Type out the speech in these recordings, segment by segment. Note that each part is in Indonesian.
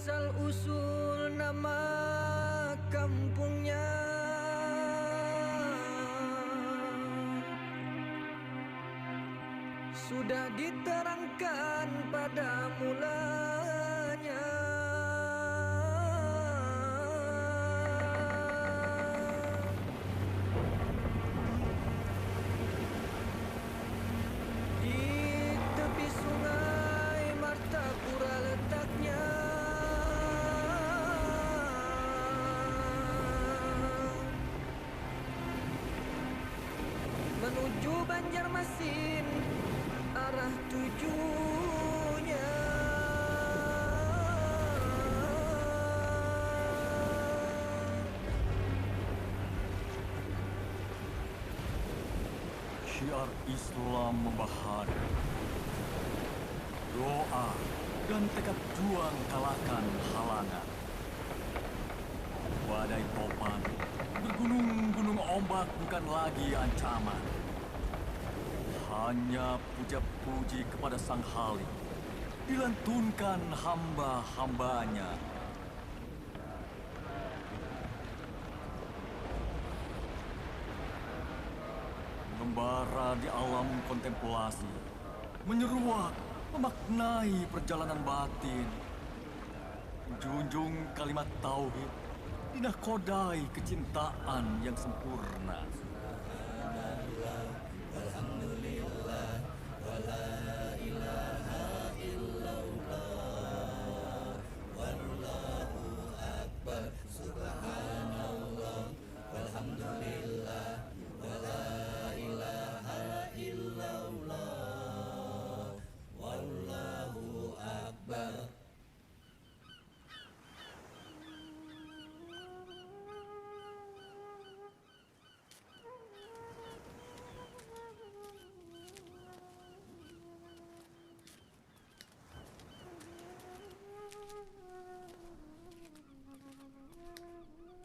asal-usul nama kampungnya, sudah diterangkan pada mulanya. Di tepi sungai Martapura letaknya, menuju Banjarmasin arah tujunya. Syiar Islam membahana, doa dan tekad juang kalahkan halangan. Badai topan, bergunung-gunung ombak bukan lagi ancaman. Hanya puja-puji kepada Sang Halim, dilantunkan hamba-hambanya. Mengembara di alam kontemplasi, menyeruak, memaknai perjalanan batin. Junjung kalimat tauhid, dinakodai kecintaan yang sempurna. Alhamdulillah, wa la ilaha illallah, wallahu akbar, subhanallah, walhamdulillah, wa la ilaha illallah, wallahu akbar.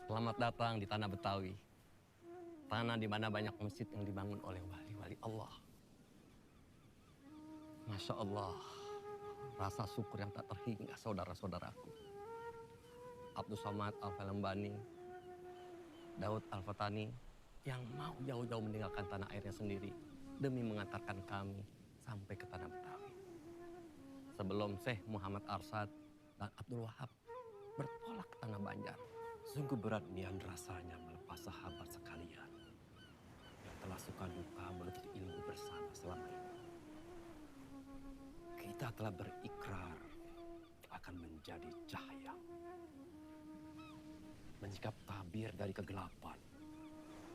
Selamat datang di tanah Betawi, tanah di mana banyak masjid yang dibangun oleh wali-wali Allah. Masya Allah, rasa syukur yang tak terhingga saudara-saudaraku. Abdul Somad Al-Falembani, Daud Al-Fatani, yang mau jauh-jauh meninggalkan tanah airnya sendiri demi mengantarkan kami sampai ke tanah Betawi. Sebelum Syekh Muhammad Arsad dan Abdul Wahab bertolak ke tanah Banjar. Sungguh berat nian rasanya melepas sahabat sekalian yang telah suka duka menuntut ilmu bersama selama ini. Kita telah berikrar akan menjadi cahaya, menyikap tabir dari kegelapan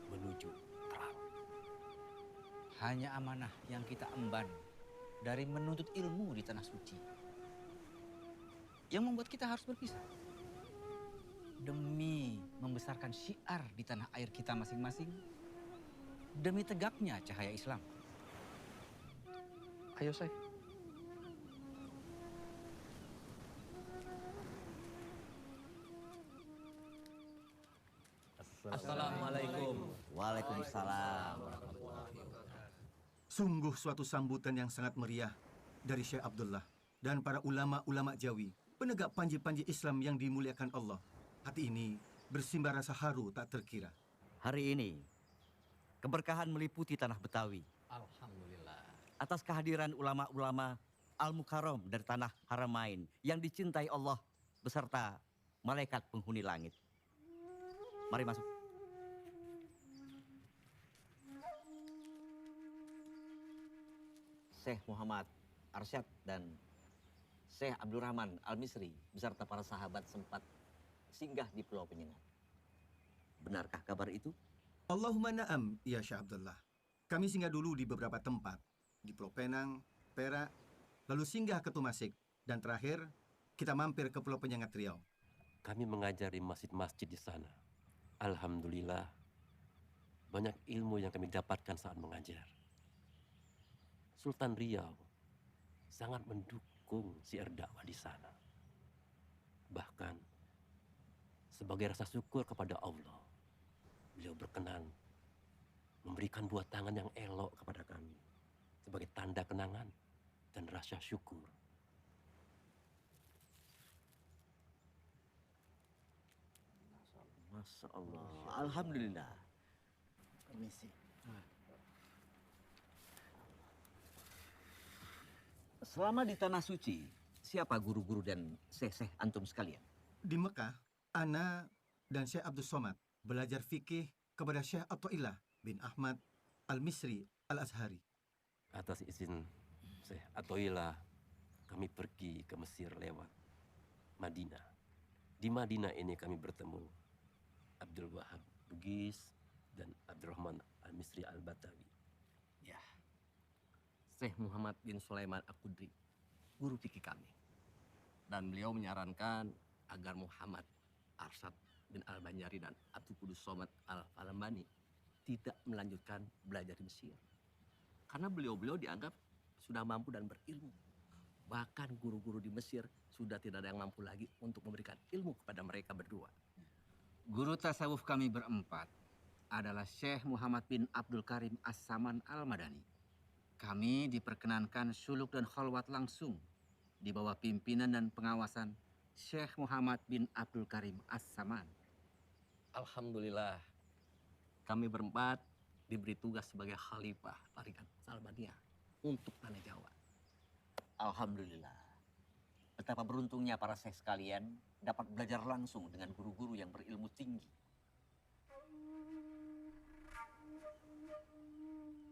menuju terang. Hanya amanah yang kita emban dari menuntut ilmu di tanah suci yang membuat kita harus berpisah. Demi membesarkan syiar di tanah air kita masing-masing, demi tegaknya cahaya Islam. Ayo Syekh. Assalamualaikum. Waalaikumsalam. Sungguh suatu sambutan yang sangat meriah dari Syekh Abdullah dan para ulama-ulama Jawi, penegak panji-panji Islam yang dimuliakan Allah. Hati ini bersimbah rasa haru tak terkira. Hari ini, keberkahan meliputi tanah Betawi. Alhamdulillah. Atas kehadiran ulama-ulama Al-Mukarram dari tanah Haramain yang dicintai Allah beserta malaikat penghuni langit. Mari masuk. Syekh Muhammad Arsyad dan Syekh Abdurrahman Al-Misri beserta para sahabat sempat singgah di Pulau Penyengat. Benarkah kabar itu? Allahumma na'am, ya Syekh Abdullah. Kami singgah dulu di beberapa tempat, di Pulau Penang, Perak, lalu singgah ke Tumasik, dan terakhir kita mampir ke Pulau Penyengat Riau. Kami mengajar di masjid-masjid di sana. Alhamdulillah, banyak ilmu yang kami dapatkan saat mengajar. Sultan Riau sangat mendukung syiar dakwah di sana. Bahkan sebagai rasa syukur kepada Allah, beliau berkenan memberikan buah tangan yang elok kepada kami sebagai tanda kenangan dan rasa syukur. Masya Allah. Alhamdulillah. Permisi. Selama di Tanah Suci, siapa guru-guru dan syekh-syekh antum sekalian? Di Mekah, Ana dan Syekh Abdul Somad belajar fikih kepada Syekh Athaillah bin Ahmad Al-Misri Al-Azhari. Atas izin Syekh Athaillah, kami pergi ke Mesir lewat Madinah. Di Madinah ini kami bertemu Abdul Wahab Bugis dan Abdurrahman Al-Misri Al-Batawi. Ya, Syekh Muhammad bin Sulaiman Al-Qudri, guru fikih kami. Dan beliau menyarankan agar Muhammad Arsyad bin Al-Banjari dan Abdul Qudus Somad Al-Falembani tidak melanjutkan belajar di Mesir. Karena beliau-beliau dianggap sudah mampu dan berilmu. Bahkan guru-guru di Mesir sudah tidak ada yang mampu lagi untuk memberikan ilmu kepada mereka berdua. Guru tasawuf kami berempat adalah Syekh Muhammad bin Abdul Karim As-Saman Al-Madani. Kami diperkenankan suluk dan khalwat langsung di bawah pimpinan dan pengawasan Syekh Muhammad bin Abdul Karim As-Saman. Alhamdulillah, kami berempat diberi tugas sebagai khalifah tarikat Salbaniyah untuk tanah Jawa. Alhamdulillah. Betapa beruntungnya para syekh sekalian dapat belajar langsung dengan guru-guru yang berilmu tinggi.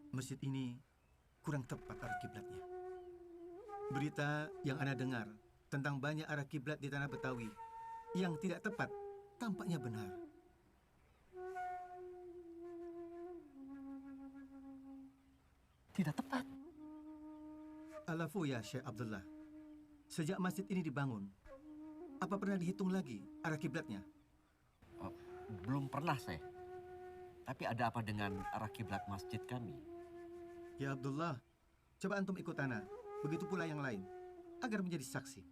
Masjid ini kurang tepat arah kiblatnya. Berita yang Ana dengar tentang banyak arah kiblat di tanah Betawi yang tidak tepat tampaknya benar. Tidak tepat. Alafu ya Syekh Abdullah, sejak masjid ini dibangun, apa pernah dihitung lagi arah kiblatnya? Belum pernah, Syekh. Tapi ada apa dengan arah kiblat masjid kami? Ya Abdullah, coba antum ikut Ana, begitu pula yang lain, agar menjadi saksi.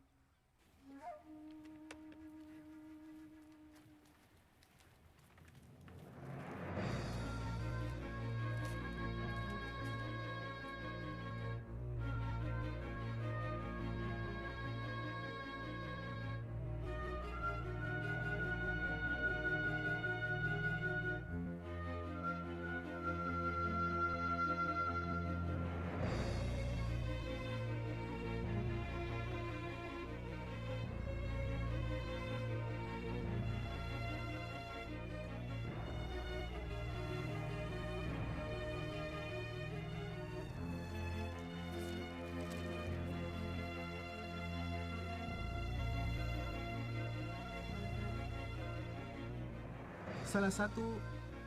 Salah satu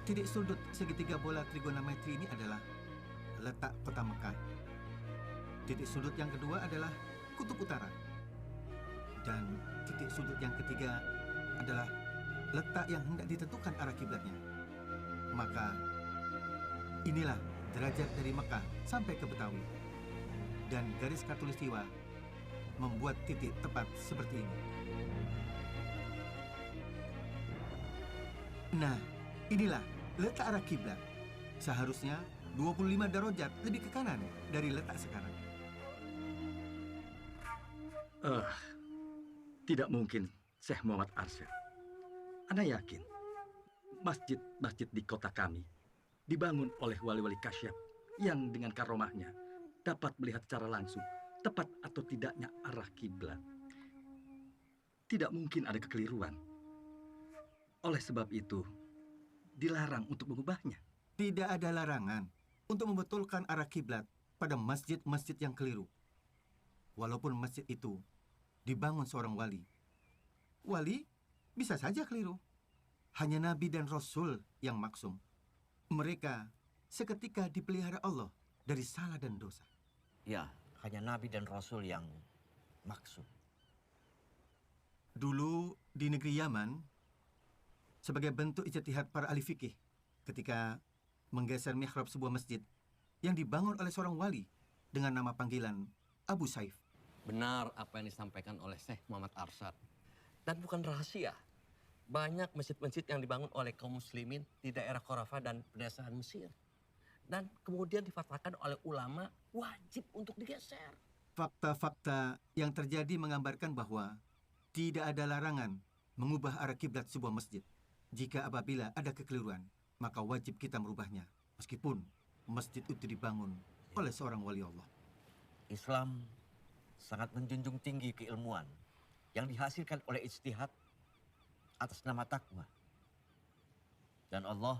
titik sudut segitiga bola trigonometri ini adalah letak kota Mekah. Titik sudut yang kedua adalah kutub utara. Dan titik sudut yang ketiga adalah letak yang hendak ditentukan arah kiblatnya. Maka inilah derajat dari Mekah sampai ke Betawi. Dan garis khatulistiwa membuat titik tepat seperti ini. Nah, inilah letak arah kiblat. Seharusnya 25 derajat lebih ke kanan dari letak sekarang. Tidak mungkin, Syekh Muhammad Arsyad. Ana yakin, masjid-masjid di kota kami dibangun oleh wali-wali kasyaf yang dengan karomahnya dapat melihat secara langsung tepat atau tidaknya arah kiblat. Tidak mungkin ada kekeliruan. Oleh sebab itu, dilarang untuk mengubahnya. Tidak ada larangan untuk membetulkan arah kiblat pada masjid-masjid yang keliru. Walaupun masjid itu dibangun seorang wali. Wali bisa saja keliru. Hanya Nabi dan Rasul yang maksum. Mereka seketika dipelihara Allah dari salah dan dosa. Ya, hanya Nabi dan Rasul yang maksud. Dulu di negeri Yaman, sebagai bentuk ijtihad para ahli fikih ketika menggeser mihrab sebuah masjid yang dibangun oleh seorang wali dengan nama panggilan Abu Saif. Benar apa yang disampaikan oleh Syekh Muhammad Arsyad. Dan bukan rahasia. Banyak masjid-masjid yang dibangun oleh kaum muslimin di daerah Khurafah dan pedesaan Mesir. Dan kemudian difatwakan oleh ulama wajib untuk digeser. Fakta-fakta yang terjadi menggambarkan bahwa tidak ada larangan mengubah arah kiblat sebuah masjid. Jika apabila ada kekeliruan, maka wajib kita merubahnya, meskipun masjid itu dibangun oleh seorang wali Allah. Islam sangat menjunjung tinggi keilmuan yang dihasilkan oleh ijtihad atas nama takwa. Dan Allah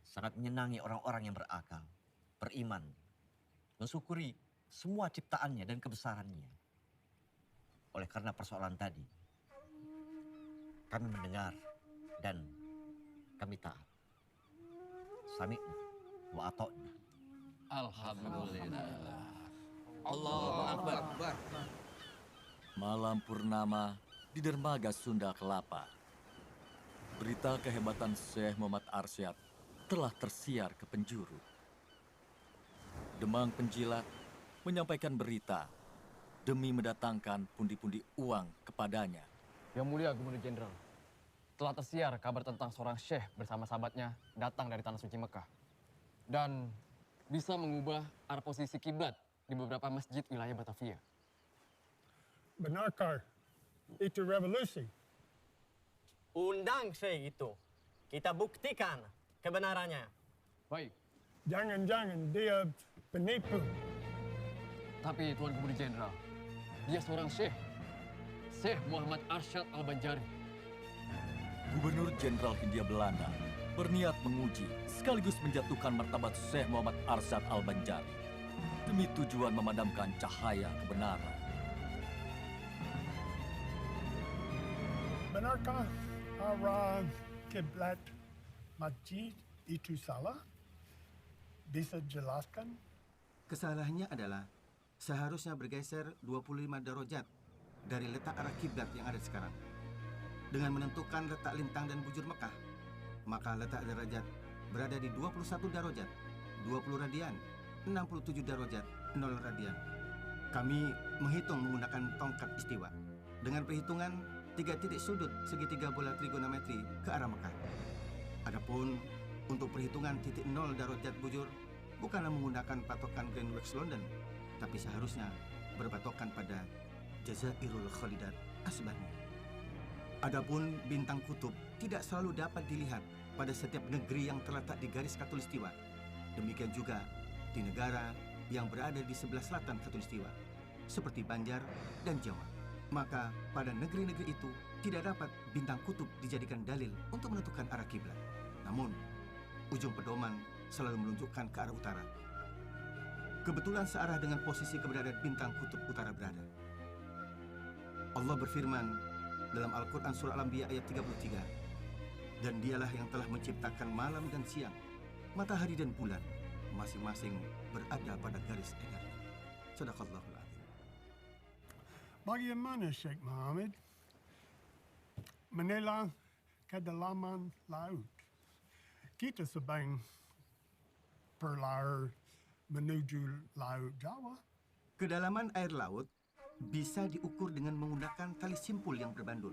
sangat menyenangi orang-orang yang berakal, beriman, mensyukuri semua ciptaannya dan kebesarannya. Oleh karena persoalan tadi, kami mendengar dan kami taat. Sami'na wa ata'na. Alhamdulillah. Allahu Akbar. Malam purnama di dermaga Sunda Kelapa. Berita kehebatan Syekh Muhammad Arsyad telah tersiar ke penjuru. Demang penjilat menyampaikan berita demi mendatangkan pundi-pundi uang kepadanya. Yang Mulia Gubernur Jenderal, telah tersiar kabar tentang seorang syekh bersama sahabatnya datang dari Tanah Suci Mekah. Dan bisa mengubah arah posisi kiblat di beberapa masjid wilayah Batavia. Benarkah itu revolusi? Undang syekh itu. Kita buktikan kebenarannya. Baik. Jangan-jangan dia penipu. Tapi Tuan Gubernur Jenderal, dia seorang syekh. Syekh Muhammad Arsyad Al-Banjari. Gubernur Jenderal Hindia Belanda berniat menguji sekaligus menjatuhkan martabat Syekh Muhammad Arsyad Al-Banjari demi tujuan memadamkan cahaya kebenaran. Benarkah arah kiblat masjid itu salah? Bisa jelaskan? Kesalahannya adalah seharusnya bergeser 25 derajat dari letak arah kiblat yang ada sekarang. Dengan menentukan letak lintang dan bujur Mekah, maka letak derajat berada di 21 derajat, 20 radian, 67 derajat, 0 radian. Kami menghitung menggunakan tongkat istiwa. Dengan perhitungan 3 titik sudut segitiga bola trigonometri ke arah Mekah. Adapun untuk perhitungan titik 0 derajat bujur bukanlah menggunakan patokan Greenwich London, tapi seharusnya berpatokan pada Jazairul Khalidat Asbani. Adapun bintang kutub tidak selalu dapat dilihat pada setiap negeri yang terletak di garis khatulistiwa. Demikian juga di negara yang berada di sebelah selatan khatulistiwa, seperti Banjar dan Jawa. Maka pada negeri-negeri itu tidak dapat bintang kutub dijadikan dalil untuk menentukan arah kiblat. Namun, ujung pedoman selalu menunjukkan ke arah utara. Kebetulan searah dengan posisi keberadaan bintang kutub utara berada. Allah berfirman dalam Al-Quran Surah Al-Anbiya ayat 33, dan dialah yang telah menciptakan malam dan siang, matahari dan bulan, masing-masing berada pada garis edarnya. Sadaqallahul Adzim. Bagaimana Syekh Muhammad menilai kedalaman laut? Kita sedang berlayar menuju Laut Jawa. Kedalaman air laut bisa diukur dengan menggunakan tali simpul yang berbandul.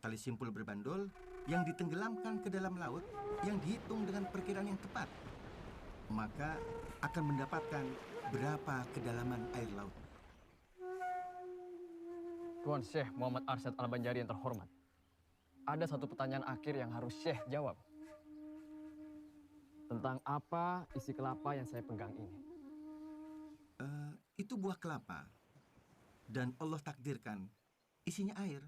Tali simpul berbandul yang ditenggelamkan ke dalam laut yang dihitung dengan perkiraan yang tepat, maka akan mendapatkan berapa kedalaman air laut. Tuan Syekh Muhammad Arsyad Al-Banjari yang terhormat, ada satu pertanyaan akhir yang harus Syekh jawab. Tentang apa isi kelapa yang saya pegang ini? Itu buah kelapa. Dan Allah takdirkan isinya air.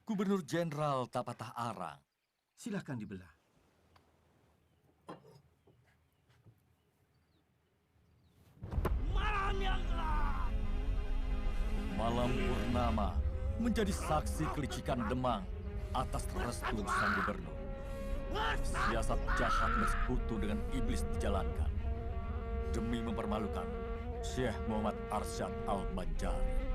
Gubernur Jenderal tak patah arang. Silahkan dibelah. Malam yang gelap. Malam purnama menjadi saksi kelicikan Demang atas restu sang gubernur. Siasat jahat bersekutu dengan iblis dijalankan demi mempermalukan Syekh Muhammad Arsyad Al-Banjari.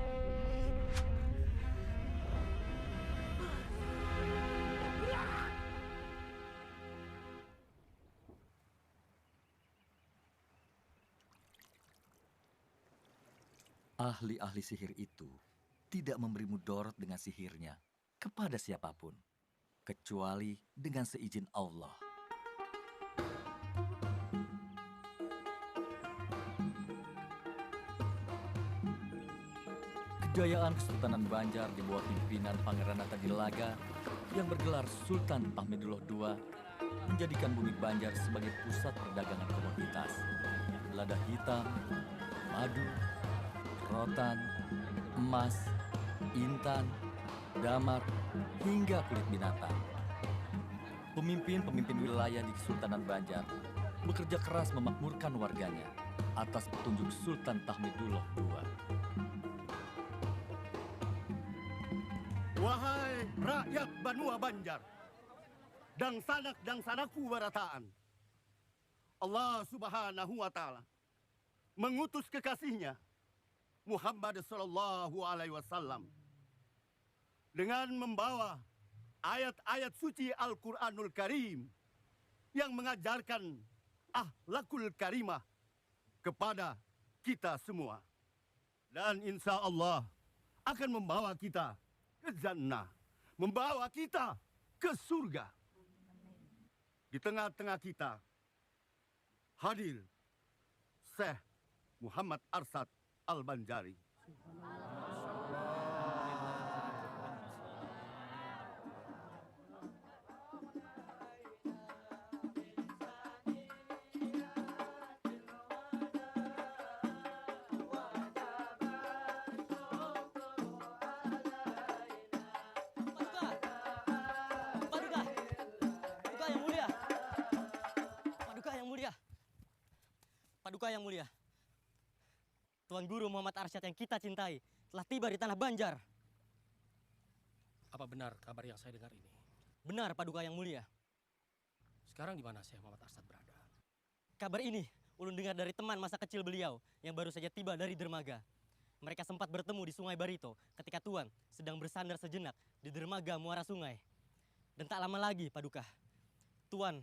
Ahli-ahli sihir itu tidak memberi mudarat dengan sihirnya kepada siapapun, kecuali dengan seizin Allah. Kejayaan Kesultanan Banjar di bawah pimpinan Pangeran Atadilaga yang bergelar Sultan Tahmidullah II menjadikan bumi Banjar sebagai pusat perdagangan komoditas. Lada hitam, madu, rotan, emas, intan, damar, hingga kulit binatang. Pemimpin-pemimpin wilayah di Kesultanan Banjar bekerja keras memakmurkan warganya atas petunjuk Sultan Tahmidullah II. Wahai rakyat Banua Banjar, dangsanaku barataan. Allah Subhanahu wa Ta'ala mengutus kekasihnya Muhammad sallallahu alaihi wasallam dengan membawa ayat-ayat suci Al-Qur'anul Karim yang mengajarkan akhlakul karimah kepada kita semua. Dan insya Allah akan membawa kita ke jannah, membawa kita ke surga. Di tengah-tengah kita hadir Syekh Muhammad Arsad Al-Banjari. Paduka yang mulia, Tuan Guru Muhammad Arsyad yang kita cintai telah tiba di tanah Banjar. Apa benar kabar yang saya dengar ini? Benar, Paduka yang mulia. Sekarang di mana Syekh Muhammad Arsyad berada? Kabar ini ulun dengar dari teman masa kecil beliau yang baru saja tiba dari dermaga. Mereka sempat bertemu di Sungai Barito ketika Tuan sedang bersandar sejenak di dermaga Muara Sungai. Dan tak lama lagi, Paduka, Tuan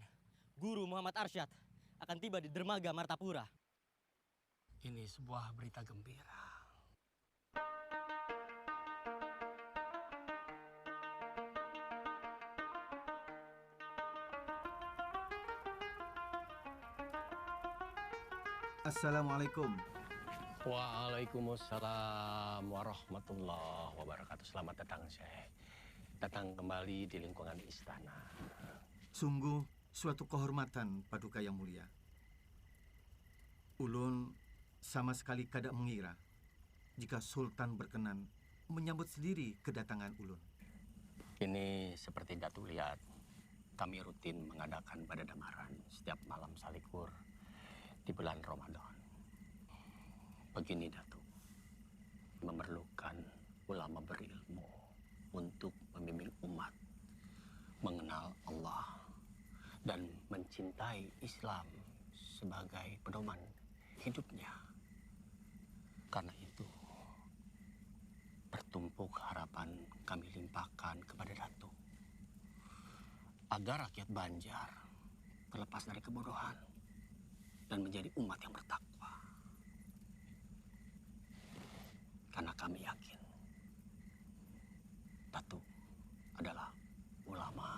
Guru Muhammad Arsyad akan tiba di dermaga Martapura. Ini sebuah berita gembira. Assalamualaikum. Waalaikumsalam warahmatullahi wabarakatuh. Selamat datang, Syekh. Datang kembali di lingkungan istana. Sungguh suatu kehormatan, Paduka yang mulia. Ulun sama sekali kada mengira jika Sultan berkenan menyambut sendiri kedatangan ulun. Ini seperti Datu lihat, kami rutin mengadakan badadamaran setiap malam salikur di bulan Ramadan. Begini Datu, memerlukan ulama berilmu untuk membimbing umat mengenal Allah dan mencintai Islam sebagai pedoman hidupnya. Karena itu, bertumpuk harapan kami limpahkan kepada Datu agar rakyat Banjar terlepas dari kebodohan dan menjadi umat yang bertakwa. Karena kami yakin Datu adalah ulama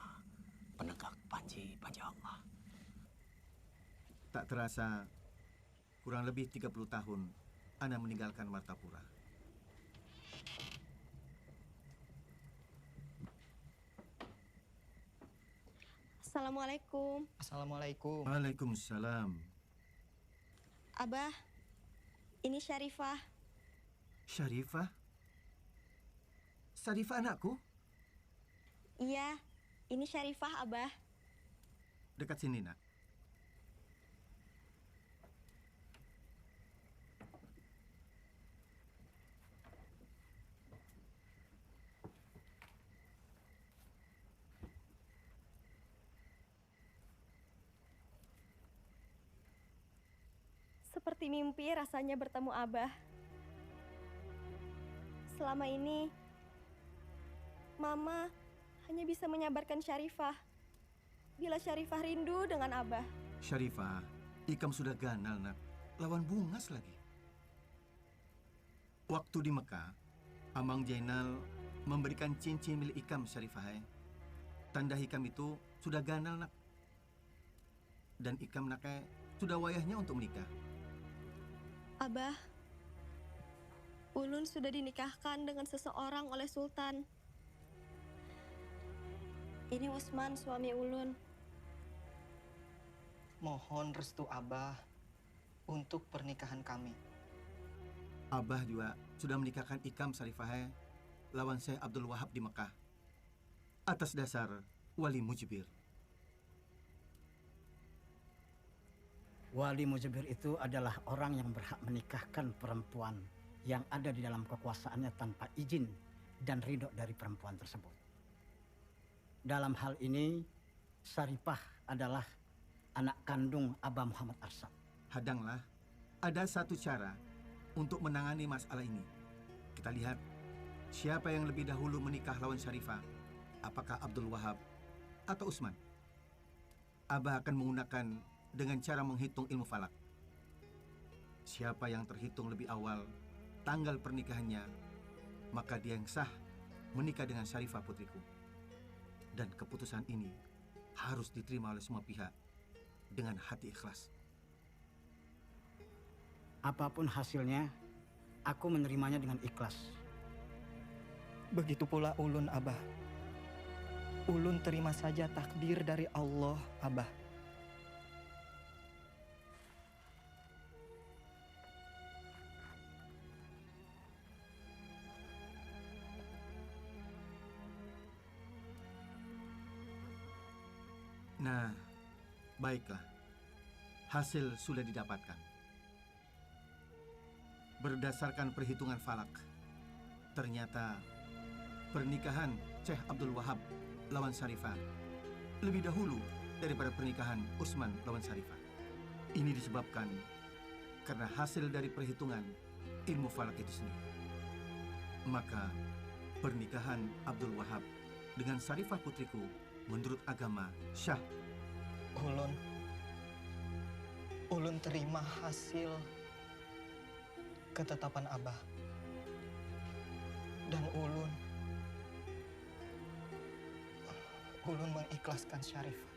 penegak panji Allah. Tak terasa kurang lebih 30 tahun Ana meninggalkan Martapura. Assalamualaikum. Assalamualaikum. Waalaikumsalam. Abah, ini Syarifah. Syarifah? Syarifah anakku? Iya, ini Syarifah, Abah. Dekat sini, nak. Seperti mimpi rasanya bertemu Abah. Selama ini, Mama hanya bisa menyabarkan Syarifah. Bila Syarifah rindu dengan Abah. Syarifah, Ikam sudah ganal, nak. Lawan Bungas lagi. Waktu di Mekah, Amang Jainal memberikan cincin milik Ikam, Syarifah. Tanda Ikam itu sudah ganal, nak. Dan Ikam naknya sudah wayahnya untuk menikah. Abah, Ulun sudah dinikahkan dengan seseorang oleh Sultan. Ini Usman, suami Ulun. Mohon restu Abah untuk pernikahan kami. Abah juga sudah menikahkan Ikam Sarifah lawan Syekh Abdul Wahab di Mekah atas dasar Wali Mujibir. Wali Mujibir itu adalah orang yang berhak menikahkan perempuan yang ada di dalam kekuasaannya tanpa izin dan ridho dari perempuan tersebut. Dalam hal ini, Sarifah adalah anak kandung Abah Muhammad Arsyad. Hadanglah, ada satu cara untuk menangani masalah ini. Kita lihat siapa yang lebih dahulu menikah lawan Syarifah, apakah Abdul Wahab atau Usman. Abah akan menggunakan dengan cara menghitung ilmu falak. Siapa yang terhitung lebih awal tanggal pernikahannya, maka dia yang sah menikah dengan Syarifah putriku. Dan keputusan ini harus diterima oleh semua pihak dengan hati ikhlas. Apapun hasilnya, aku menerimanya dengan ikhlas. Begitu pula ulun, Abah. Ulun terima saja takdir dari Allah, Abah. Nah, baiklah. Hasil sudah didapatkan. Berdasarkan perhitungan falak, ternyata pernikahan Syekh Abdul Wahab lawan Syarifah lebih dahulu daripada pernikahan Usman lawan Syarifah. Ini disebabkan karena hasil dari perhitungan ilmu falak itu sendiri. Maka pernikahan Abdul Wahab dengan Syarifah putriku menurut agama syah. Ulun terima hasil ketetapan Abah. Dan ulun mengikhlaskan Syarifah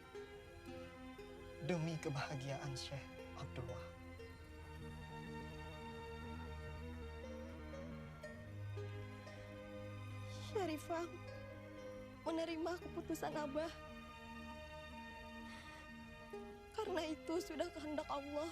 demi kebahagiaan Syekh Abdul Wahab. Syarifah menerima keputusan Abah. Karena itu sudah kehendak Allah.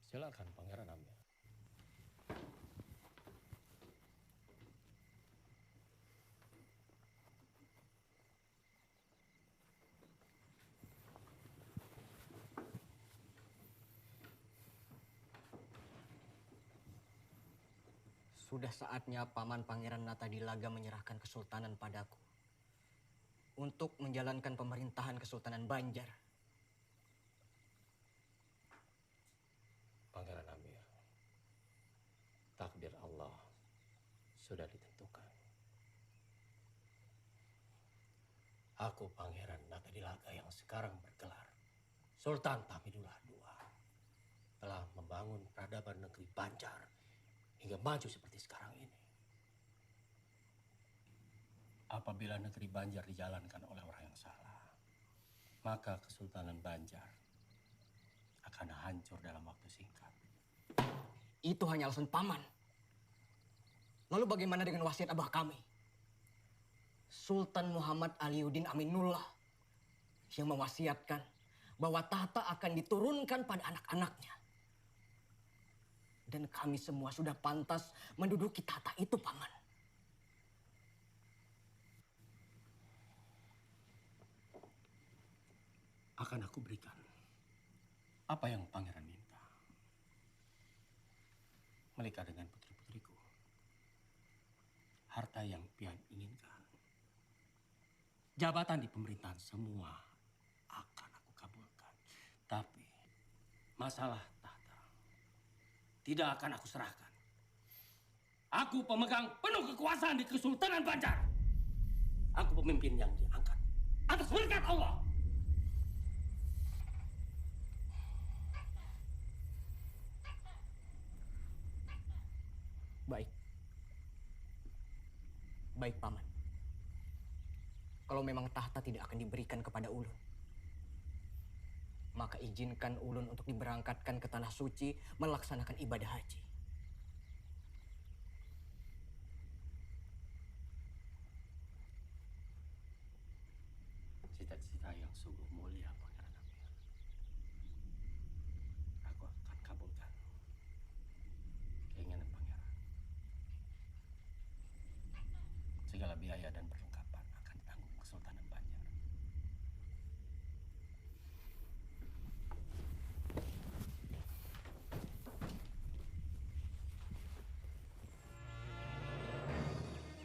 Silakan Pangeran Amir. Sudah saatnya Paman Pangeran Natadilaga menyerahkan kesultanan padaku untuk menjalankan pemerintahan Kesultanan Banjar. Pangeran Amir, takdir Allah sudah ditentukan. Aku Pangeran Natadilaga yang sekarang bergelar Sultan Tahmidullah II telah membangun peradaban negeri Banjar hingga maju seperti sekarang ini. Apabila negeri Banjar dijalankan oleh orang yang salah, maka Kesultanan Banjar akan hancur dalam waktu singkat. Itu hanya alasan Paman. Lalu bagaimana dengan wasiat Abah kami? Sultan Muhammad Aliuddin Aminullah yang mewasiatkan bahwa tahta akan diturunkan pada anak-anaknya. Dan kami semua sudah pantas menduduki tahta itu, Paman. Akan aku berikan apa yang Pangeran minta. Menikah dengan putri-putriku. Harta yang pian inginkan. Jabatan di pemerintahan semua akan aku kabulkan. Tapi masalah tahta tidak akan aku serahkan. Aku pemegang penuh kekuasaan di Kesultanan Banjar. Aku pemimpin yang diangkat atas berkat Allah. Baik. Baik, Paman. Kalau memang tahta tidak akan diberikan kepada ulun, maka izinkan ulun untuk diberangkatkan ke tanah suci melaksanakan ibadah haji. Cita-cita yang sungguh mulia, Pangeran Amir. Aku akan kabulkan keinginan Pangeran. Segala biaya dan perlengkapan akan ditanggung Kesultanan Banjar.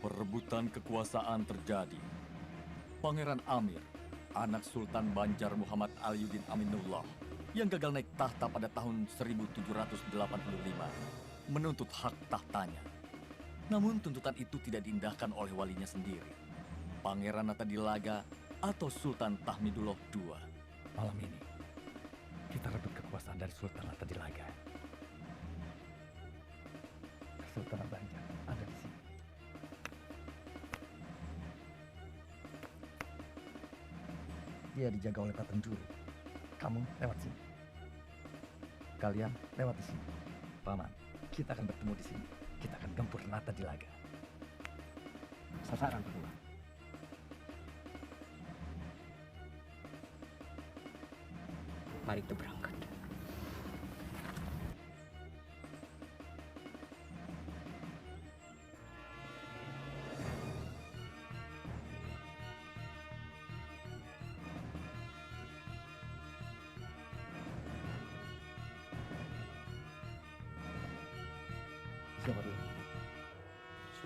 Perebutan kekuasaan terjadi. Pangeran Amir, anak Sultan Banjar Muhammad Aliuddin Aminullah, yang gagal naik tahta pada tahun 1785, menuntut hak tahtanya. Namun tuntutan itu tidak diindahkan oleh walinya sendiri, Pangeran Natadilaga atau Sultan Tahmidullah II. Malam ini, kita rebut kekuasaan dari Sultan Natadilaga. Kesultanan Banjar ada di sini. Dia dijaga oleh Paten Juru. Kamu lewat sini. Kalian lewat di sini. Paman, kita akan bertemu di sini. Kita akan gempur Natadilaga. Sasaran kedua. Mari kita berangkat.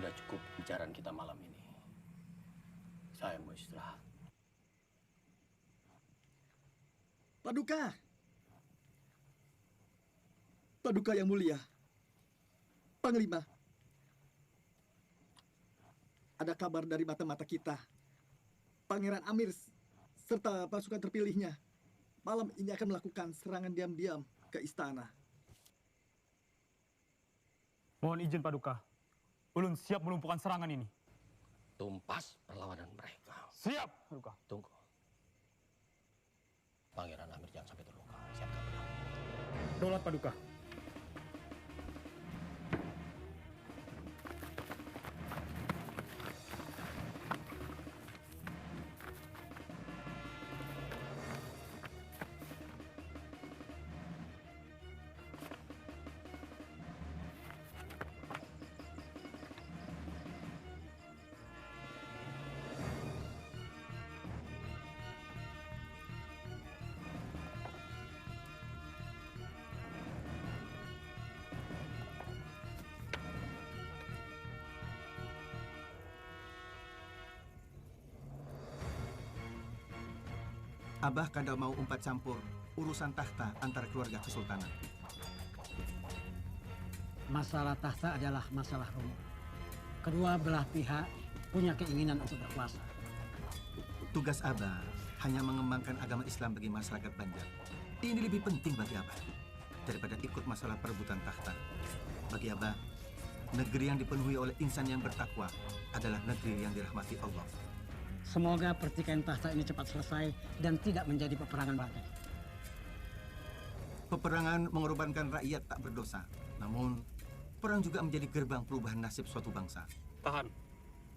Sudah cukup pembicaraan kita malam ini. Saya mau istirahat. Paduka! Paduka yang mulia. Panglima. Ada kabar dari mata-mata kita. Pangeran Amir serta pasukan terpilihnya malam ini akan melakukan serangan diam-diam ke istana. Mohon izin Paduka. Ulun siap melumpuhkan serangan ini. Tumpas perlawanan mereka. Siap, Paduka. Tunggu. Pangeran Amir jangan sampai terluka. Siapkan pedang. Daulat Paduka. Abah kada mau umpat campur urusan tahta antara keluarga kesultanan. Masalah tahta adalah masalah rumit. Kedua belah pihak punya keinginan untuk berkuasa. Tugas Abah hanya mengembangkan agama Islam bagi masyarakat Banjar. Ini lebih penting bagi Abah daripada ikut masalah perebutan tahta. Bagi Abah, negeri yang dipenuhi oleh insan yang bertakwa adalah negeri yang dirahmati Allah. Semoga pertikaian tahta ini cepat selesai dan tidak menjadi peperangan bagai. Peperangan mengorbankan rakyat tak berdosa. Namun, perang juga menjadi gerbang perubahan nasib suatu bangsa. Tahan.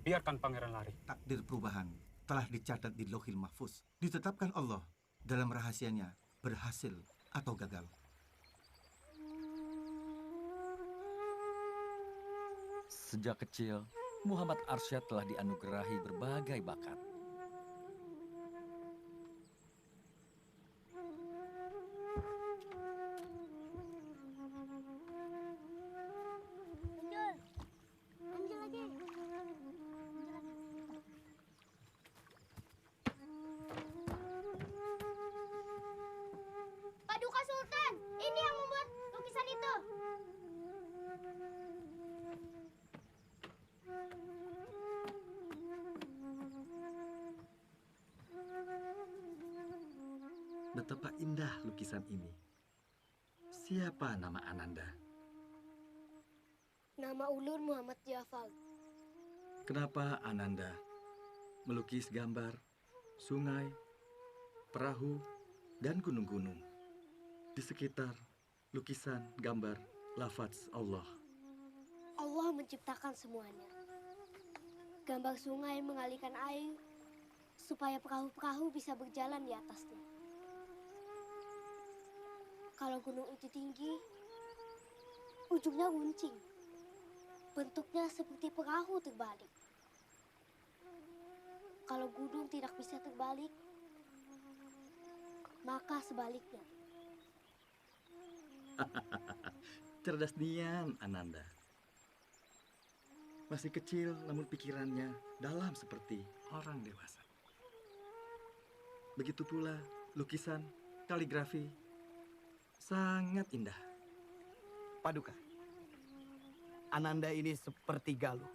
Biarkan pangeran lari. Takdir perubahan telah dicatat di Lauhil Mahfuz. Ditetapkan Allah dalam rahasianya berhasil atau gagal. Sejak kecil, Muhammad Arsyad telah dianugerahi berbagai bakat. Paduka Sultan, ini yang membuat lukisan itu. Betapa indah lukisan ini. Siapa nama Ananda? Nama ulun Muhammad Jafar. Kenapa Ananda melukis gambar sungai, perahu, dan gunung-gunung di sekitar lukisan gambar lafaz Allah? Allah menciptakan semuanya. Gambar sungai mengalirkan air supaya perahu-perahu bisa berjalan di atasnya. Kalau gunung itu tinggi, ujungnya runcing. Bentuknya seperti perahu terbalik. Kalau gunung tidak bisa terbalik, maka sebaliknya. Cerdas nian, Ananda. Masih kecil namun pikirannya dalam seperti orang dewasa. Begitu pula lukisan, kaligrafi, sangat indah. Paduka, Ananda ini seperti Galuh.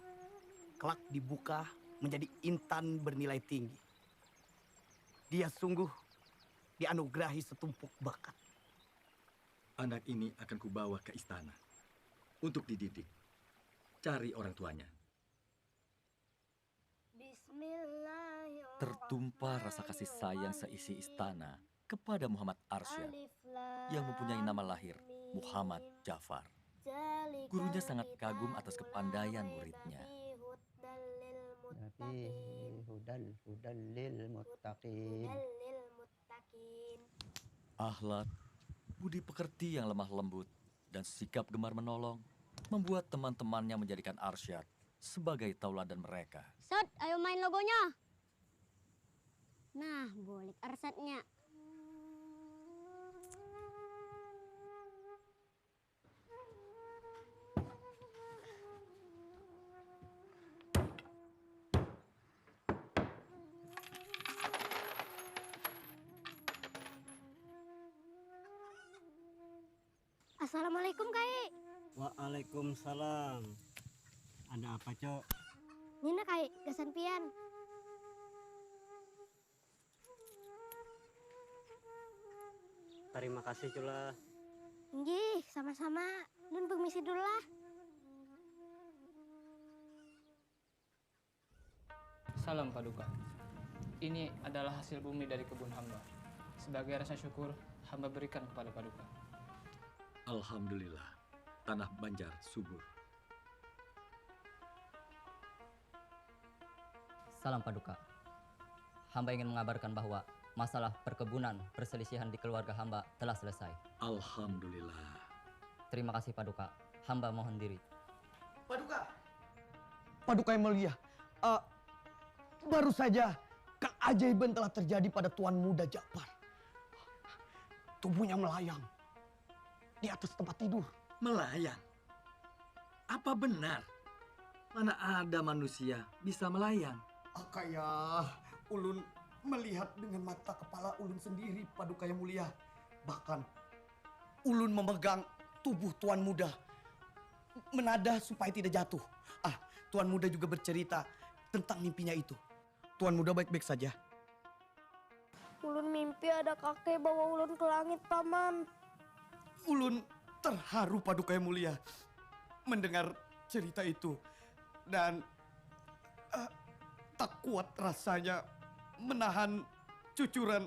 Kelak dibuka menjadi intan bernilai tinggi. Dia sungguh dianugerahi setumpuk bakat. Anak ini akan kubawa ke istana untuk dididik. Cari orang tuanya. Tertumpah rasa kasih sayang seisi istana kepada Muhammad Arsyad yang mempunyai nama lahir Muhammad Jafar. Gurunya sangat kagum atas kepandaian muridnya. Hudal lil muttaqin. Akhlak, budi pekerti yang lemah lembut, dan sikap gemar menolong membuat teman-temannya menjadikan Arsyad sebagai tauladan mereka. Sat, ayo main logonya. Nah, boleh Arsyadnya. Assalamualaikum, Kai. Waalaikumsalam. Ada apa, Cok? Nina, Kai, gasan pian. Terima kasih, Cula. Nggih, sama-sama. Nun permisi dulu lah. Salam Paduka. Ini adalah hasil bumi dari kebun hamba. Sebagai rasa syukur, hamba berikan kepada Paduka. Alhamdulillah, tanah Banjar subur. Salam Paduka. Hamba ingin mengabarkan bahwa masalah perkebunan perselisihan di keluarga hamba telah selesai. Alhamdulillah. Terima kasih Paduka. Hamba mohon diri. Paduka. Paduka yang mulia. Baru saja keajaiban telah terjadi pada Tuan Muda Jafar. Tubuhnya melayang di atas tempat tidur. Melayang? Apa benar? Mana ada manusia bisa melayang? Kayak ulun melihat dengan mata kepala ulun sendiri, Paduka yang mulia. Bahkan ulun memegang tubuh Tuan Muda, menadah supaya tidak jatuh. Tuan Muda juga bercerita tentang mimpinya itu. Tuan Muda baik-baik saja. Ulun mimpi ada kakek bawa ulun ke langit, Paman. Ulun terharu, Paduka yang mulia, mendengar cerita itu. Dan tak kuat rasanya menahan cucuran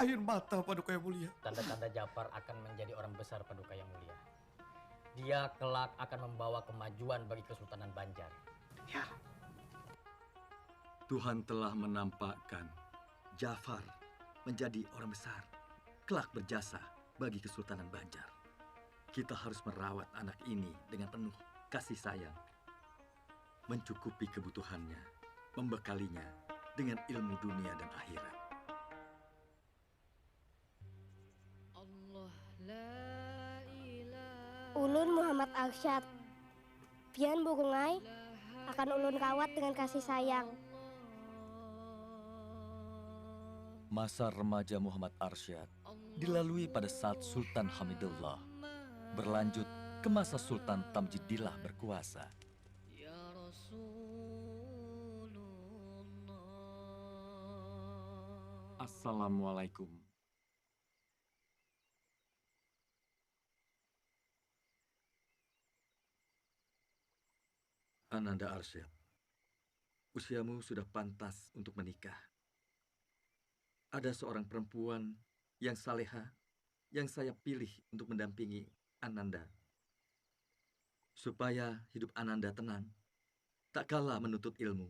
air mata, Paduka yang mulia. Tanda-tanda Jafar akan menjadi orang besar, Paduka yang mulia. Dia kelak akan membawa kemajuan bagi Kesultanan Banjar. Ya. Tuhan telah menampakkan Jafar menjadi orang besar, kelak berjasa bagi Kesultanan Banjar. Kita harus merawat anak ini dengan penuh kasih sayang, mencukupi kebutuhannya, membekalinya dengan ilmu dunia dan akhirat. Ulun Muhammad Arsyad. Pian burungai akan ulun rawat dengan kasih sayang. Masa remaja Muhammad Arsyad dilalui pada saat Sultan Hamidullah, berlanjut ke masa Sultan Tamjidillah berkuasa. Assalamualaikum. Ananda Arsyad, usiamu sudah pantas untuk menikah. Ada seorang perempuan yang saleha yang saya pilih untuk mendampingi Ananda. Supaya hidup Ananda tenang, tak kalah menuntut ilmu.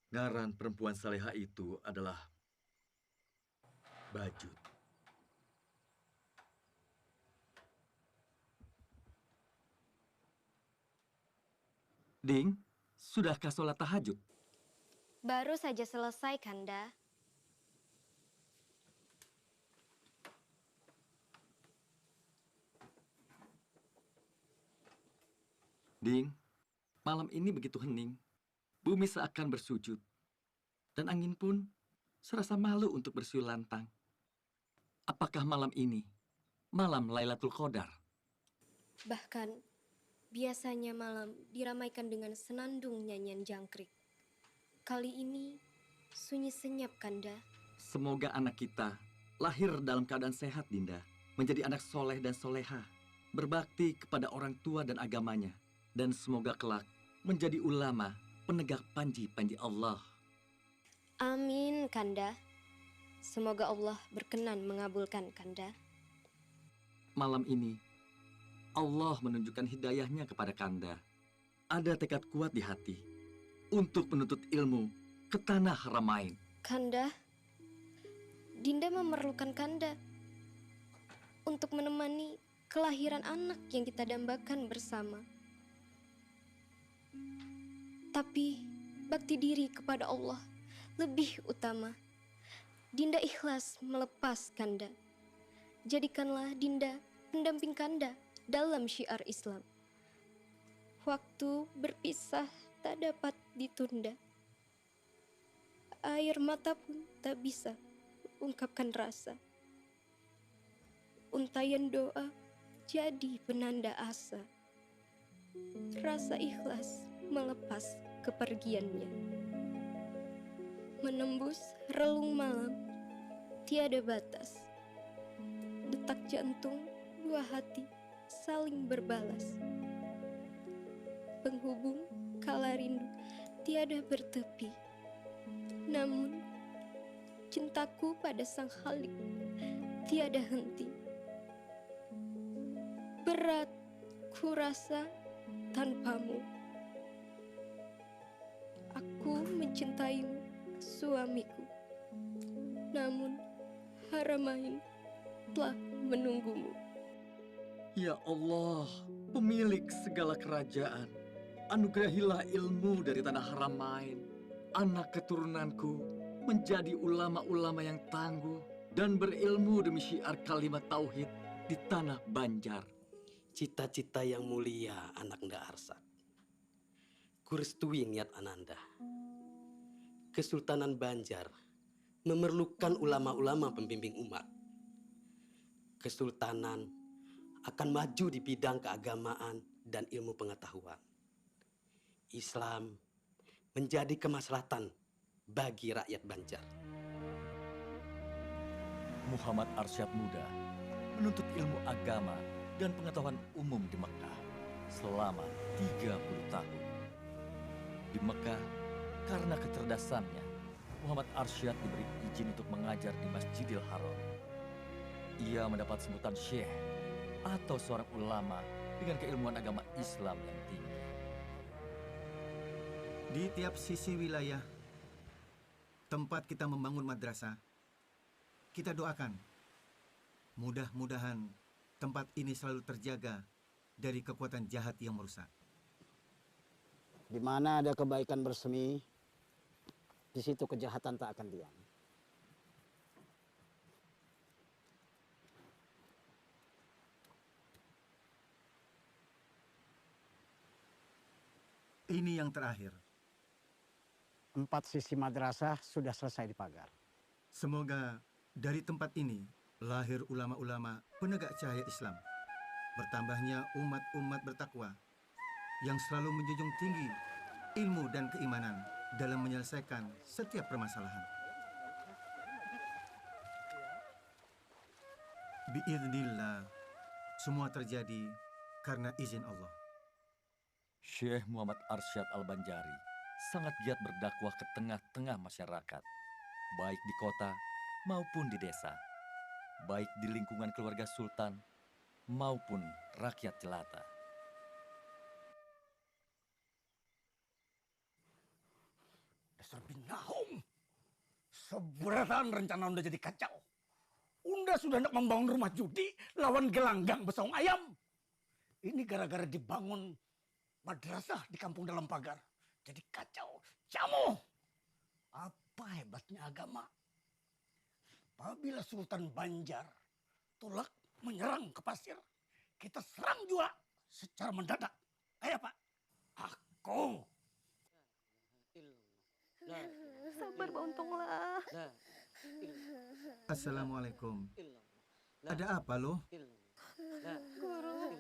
Ngaran perempuan saleha itu adalah Bajut. Ding, sudahkah sholat tahajud? Baru saja selesai, Kanda. Ding, malam ini begitu hening. Bumi seakan bersujud. Dan angin pun serasa malu untuk bersiul lantang. Apakah malam ini malam Lailatul Qadar? Bahkan, biasanya malam diramaikan dengan senandung nyanyian jangkrik. Kali ini, sunyi senyap, Kanda. Semoga anak kita lahir dalam keadaan sehat, Dinda. Menjadi anak soleh dan soleha. Berbakti kepada orang tua dan agamanya. Dan semoga kelak menjadi ulama penegak panji-panji Allah. Amin, Kanda. Semoga Allah berkenan mengabulkan, Kanda. Malam ini, Allah menunjukkan hidayahnya kepada Kanda. Ada tekad kuat di hati untuk menuntut ilmu ke tanah Haramain. Kanda, Dinda memerlukan Kanda untuk menemani kelahiran anak yang kita dambakan bersama. Tapi bakti diri kepada Allah lebih utama. Dinda ikhlas melepas Kanda. Jadikanlah Dinda pendamping Kanda dalam syiar Islam. Waktu berpisah tak dapat ditunda. Air mata pun tak bisa ungkapkan rasa. Untayan doa jadi penanda asa. Rasa ikhlas melepas kepergiannya. Menembus relung malam, tiada batas. Detak jantung dua hati saling berbalas. Penghubung kala rindu tiada bertepi. Namun, cintaku pada sang Khalik tiada henti. Berat ku rasa tanpamu. Aku mencintaimu, suamiku. Namun, Haramain telah menunggumu. Ya Allah, pemilik segala kerajaan, anugerahilah ilmu dari tanah Haramain. Anak keturunanku menjadi ulama-ulama yang tangguh dan berilmu demi syiar kalimat tauhid di tanah Banjar. Cita-cita yang mulia, anak Nda Arsyad. Kurestui niat Ananda. Kesultanan Banjar memerlukan ulama-ulama pembimbing umat. Kesultanan akan maju di bidang keagamaan dan ilmu pengetahuan. Islam menjadi kemaslahatan bagi rakyat Banjar. Muhammad Arsyad muda menuntut ilmu agama dan pengetahuan umum di Mekah selama 30 tahun. Di Mekah, karena kecerdasannya, Muhammad Arsyad diberi izin untuk mengajar di Masjidil Haram. Ia mendapat sebutan syekh atau seorang ulama dengan keilmuan agama Islam yang tinggi. Di tiap sisi wilayah tempat kita membangun madrasah, kita doakan mudah-mudahan tempat ini selalu terjaga dari kekuatan jahat yang merusak. Di mana ada kebaikan bersemi, di situ kejahatan tak akan diam. Ini yang terakhir. 4 sisi madrasah sudah selesai dipagar. Semoga dari tempat ini lahir ulama-ulama penegak cahaya Islam. Bertambahnya umat-umat bertakwa yang selalu menjunjung tinggi ilmu dan keimanan dalam menyelesaikan setiap permasalahan. Biiznillah, semua terjadi karena izin Allah. Syekh Muhammad Arsyad Al-Banjari sangat giat berdakwah ke tengah-tengah masyarakat, baik di kota maupun di desa, baik di lingkungan keluarga sultan maupun rakyat jelata. Dasar binahong. Seberatan rencana Unda jadi kacau. Unda sudah hendak membangun rumah judi lawan gelanggang besaung ayam. Ini gara-gara dibangun madrasah di kampung dalam pagar. Jadi kacau. Jamu. Apa hebatnya agama? Apabila Sultan Banjar tolak menyerang ke pasir, kita serang juga secara mendadak. Kayak apa? Aku. Sabar, Bauntonglah. Assalamualaikum. Ada apa lo? Guru,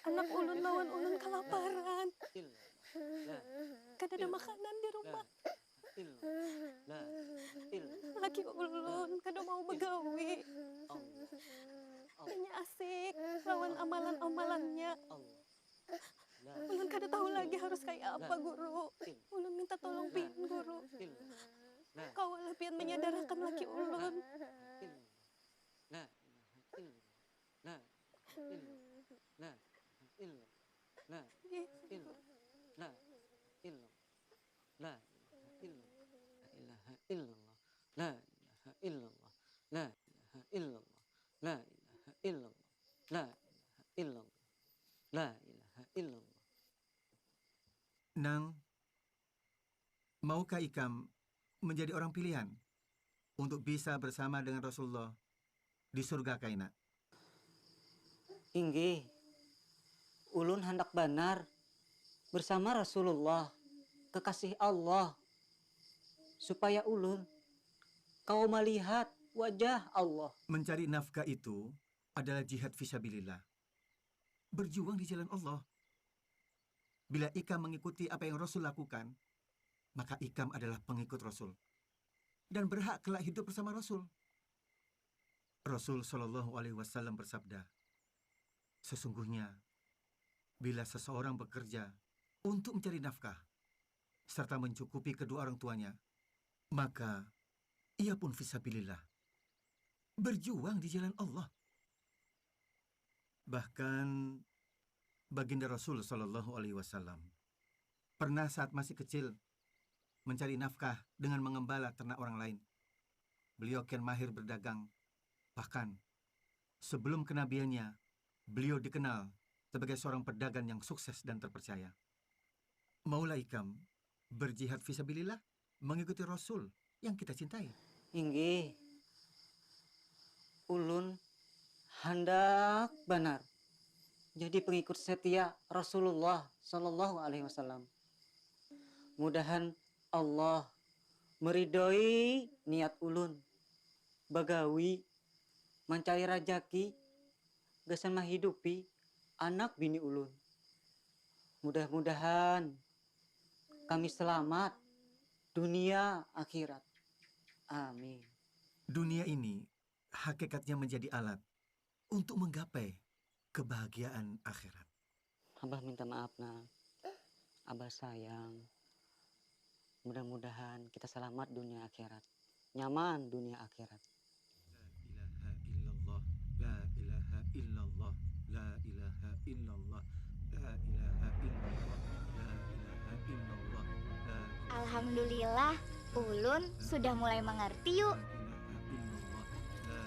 anak ulun lawan ulun kelaparan. Kan ada makanan di rumah. Laki ulun kada mau begawi. Hanya asik lawan amalan-amalannya. Ulun kada tahu lagi harus kayak apa, Guru. Ulun minta tolong pian, Guru. Kawalah pian menyadarkan laki ulun. Nang, maukah Ikam menjadi orang pilihan untuk bisa bersama dengan Rasulullah di surga kaina? Inggih, ulun hendak benar bersama Rasulullah, kekasih Allah, supaya ulun kau melihat wajah Allah. Mencari nafkah itu adalah jihad fisabilillah. Berjuang di jalan Allah. Bila Ikam mengikuti apa yang Rasul lakukan, maka Ikam adalah pengikut Rasul. Dan berhak kelak hidup bersama Rasul. Rasul SAW bersabda, sesungguhnya, bila seseorang bekerja untuk mencari nafkah, serta mencukupi kedua orang tuanya, maka ia pun fisabilillah. Berjuang di jalan Allah. Bahkan baginda Rasul SAW pernah saat masih kecil mencari nafkah dengan mengembala ternak orang lain. Beliau kian mahir berdagang. Bahkan sebelum kenabiannya, beliau dikenal sebagai seorang pedagang yang sukses dan terpercaya. Maulah Ikam berjihad fisabilillah mengikuti Rasul yang kita cintai. Inggih, ulun hendak benar jadi pengikut setia Rasulullah SAW. Mudahan Allah meridhoi niat ulun bagawi mencari rajaki gasan menghidupi anak bini ulun. Mudah-mudahan kami selamat dunia akhirat. Amin. Dunia ini hakikatnya menjadi alat untuk menggapai kebahagiaan akhirat. Abah minta maaf, nak. Abah sayang. Mudah-mudahan kita selamat dunia akhirat. Nyaman dunia akhirat. La ilaha illallah, la ilaha illallah, la ilaha illallah, la ilaha illallah, la Alhamdulillah, ulun sudah mulai mengerti yuk.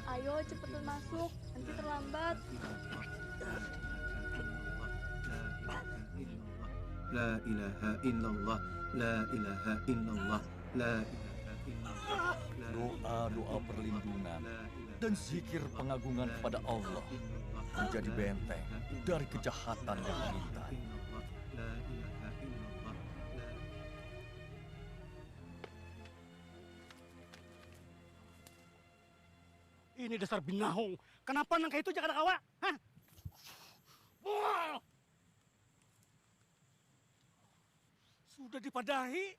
Ayo cepetan masuk, nanti terlambat. La ilaha illallah, la ilaha illallah, la ilaha illallah. Doa-doa perlindungan dan zikir pengagungan kepada Allah menjadi benteng dari kejahatan yang mengintai. Ini dasar binahong. Kenapa nangka itu jangan kawa? Hah? Wah! Sudah dipadahi.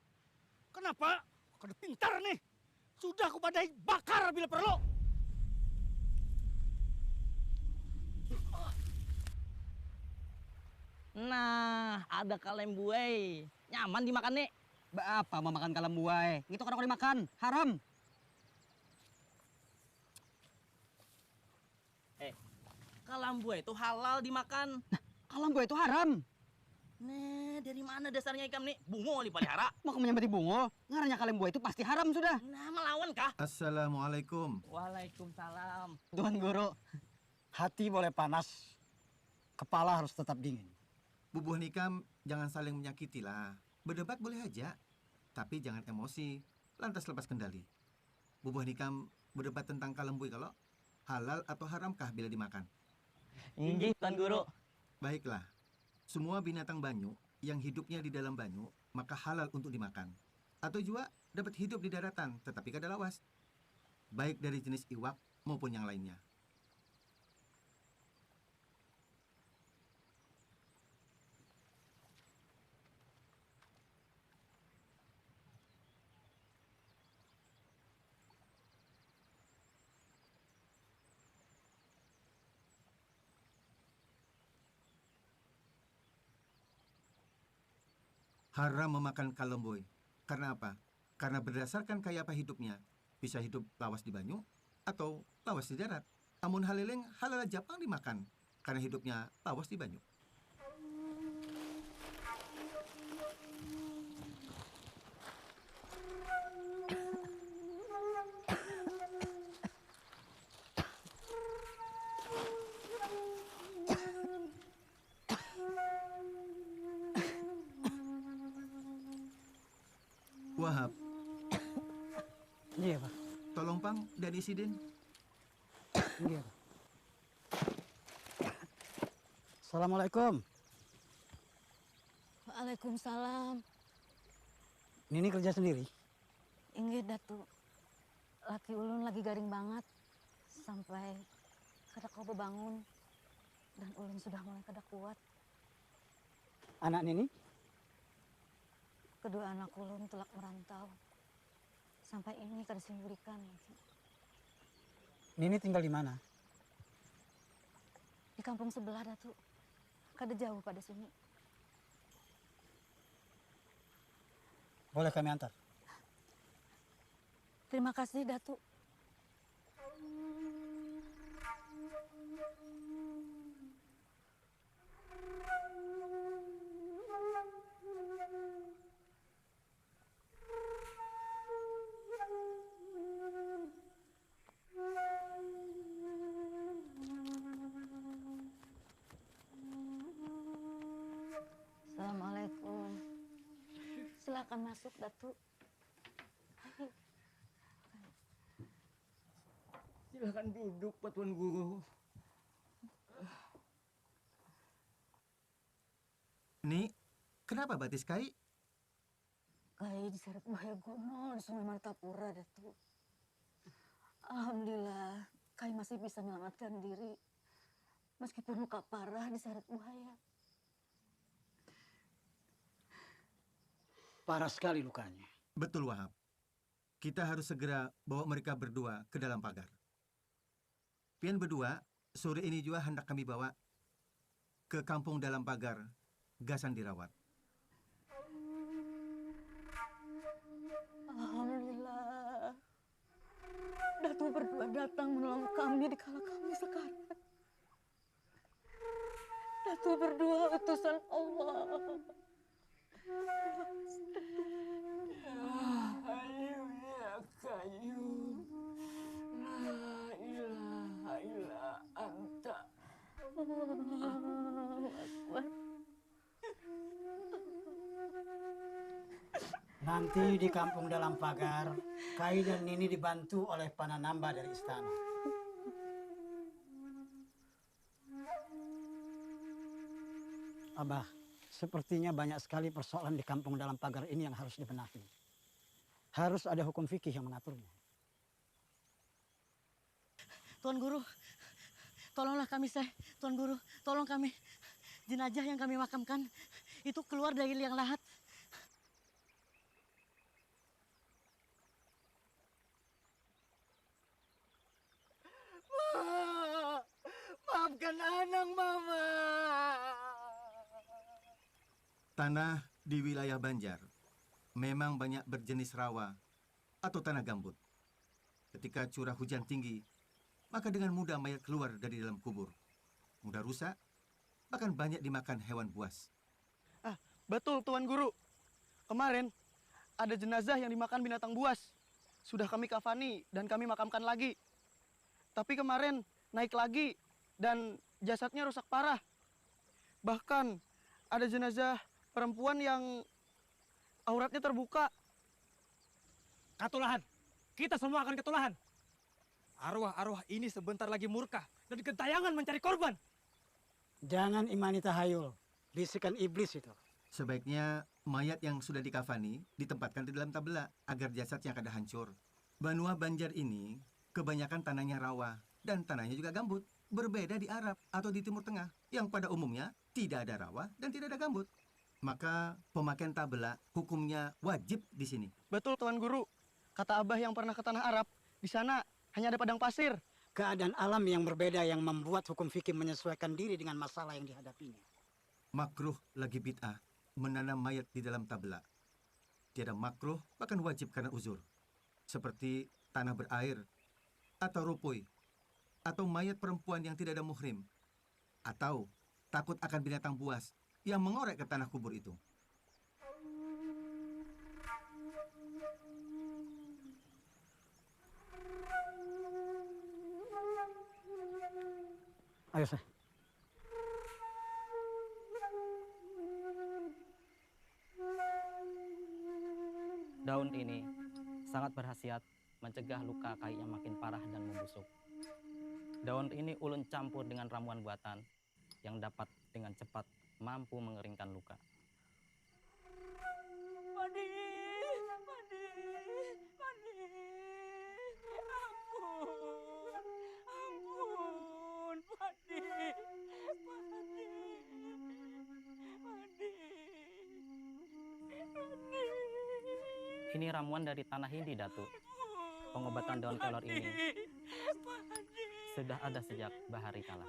Kenapa? Kada pintar nih. Sudah aku padahi bakar bila perlu. Nah, mah ada kalem buai. Nyaman dimakan nih. Apa mau makan kalem buai? Itu kan dimakan, haram. Kalem buai itu halal dimakan. Nah, kalem buai itu haram. Nah, dari mana dasarnya ikam nih? Bungo dipelihara. Mau kamu nyamperin bungo? Ngaranya kalem buai itu pasti haram sudah. Nah, melawan kah? Assalamualaikum. Waalaikumsalam. Tuan Guru, hati boleh panas, kepala harus tetap dingin. Bubuh nikam jangan saling menyakiti lah. Berdebat boleh aja, tapi jangan emosi, lantas lepas kendali. Bubuh nikam berdebat tentang kalembui kalau halal atau haramkah bila dimakan. Inggih, Tuan Guru. Baiklah, semua binatang banyu yang hidupnya di dalam banyu maka halal untuk dimakan. Atau juga dapat hidup di daratan tetapi kadalawas. Baik dari jenis iwak maupun yang lainnya. Haram memakan kalemboi. Karena apa? Karena berdasarkan kaya apa hidupnya, bisa hidup lawas di banyu atau lawas di darat. Amun haleleng halal Jepang dimakan karena hidupnya lawas di banyu. Wahab. Iya, Pak. Tolong Pang dan Isidin. Iya, Pak. Assalamualaikum. Waalaikumsalam. Nini kerja sendiri? Inggih, Datu. Laki ulun lagi garing banget. Sampai kada kau bangun. Dan ulun sudah mulai kada kuat. Anak Nini? Kedua anak ulun telah merantau. Sampai ini kada simbulikan. Nini tinggal di mana? Di kampung sebelah, Datu. Kada jauh pada sini. Boleh kami antar? Terima kasih, Datu. Assalamualaikum. Silakan masuk, Datu. Silakan duduk, Pak Tuan Guru. Ni, kenapa batis kai? Kai diseret bahaya gunung di Sungai Martapura, Datu. Alhamdulillah, Kai masih bisa menyelamatkan diri. Meskipun luka parah diseret buaya. Parah sekali lukanya. Betul, Wahab. Kita harus segera bawa mereka berdua ke dalam pagar. Pian berdua, sore ini juga hendak kami bawa ke kampung dalam pagar, Gasan dirawat. Alhamdulillah. Datu berdua datang menolong kami di kala kami sekarang. Datu berdua utusan Allah. Ayo ya kayu. La ilaha illa anta. Allahu Akbar. Nanti di kampung dalam pagar, Kai dan Nini dibantu oleh Pananamba dari istana. Abah, sepertinya banyak sekali persoalan di kampung dalam pagar ini yang harus dibenahi. Harus ada hukum fikih yang mengaturnya. Tuan Guru, tolonglah kami, Tuan Guru, tolong kami. Jenazah yang kami makamkan itu keluar dari liang lahat. Ma, maafkan Anang, Mama. Tanah di wilayah Banjar memang banyak berjenis rawa atau tanah gambut. Ketika curah hujan tinggi, maka dengan mudah mayat keluar dari dalam kubur. Mudah rusak, bahkan banyak dimakan hewan buas. Betul, Tuan Guru. Kemarin ada jenazah yang dimakan binatang buas. Sudah kami kafani dan kami makamkan lagi. Tapi kemarin naik lagi dan jasadnya rusak parah. Bahkan ada jenazah perempuan yang auratnya terbuka. Katulahan, kita semua akan ketulahan. Arwah-arwah ini sebentar lagi murka dan gentayangan mencari korban. Jangan imani tahayul, bisikan iblis itu. Sebaiknya mayat yang sudah dikafani ditempatkan di dalam tabela agar jasadnya kada hancur. Banua Banjar ini kebanyakan tanahnya rawa dan tanahnya juga gambut. Berbeda di Arab atau di Timur Tengah yang pada umumnya tidak ada rawa dan tidak ada gambut. Maka pemakaian tabela hukumnya wajib di sini. Betul, Tuan Guru. Kata Abah yang pernah ke tanah Arab, di sana hanya ada padang pasir. Keadaan alam yang berbeda yang membuat hukum fikih menyesuaikan diri dengan masalah yang dihadapinya. Makruh lagi bid'ah menanam mayat di dalam tabela. Tiada makruh, bahkan wajib karena uzur. Seperti tanah berair, atau rupui, atau mayat perempuan yang tidak ada muhrim, atau takut akan binatang buas yang mengorek ke tanah kubur itu. Ayo, Syekh. Daun ini sangat berkhasiat mencegah luka kayu yang makin parah dan membusuk. Daun ini ulun campur dengan ramuan buatan yang dapat dengan cepat mampu mengeringkan luka. Padi, ampun, Padi. Ini ramuan dari tanah Hindi, Datuk. Pengobatan daun kelor ini sudah ada sejak bahari kala.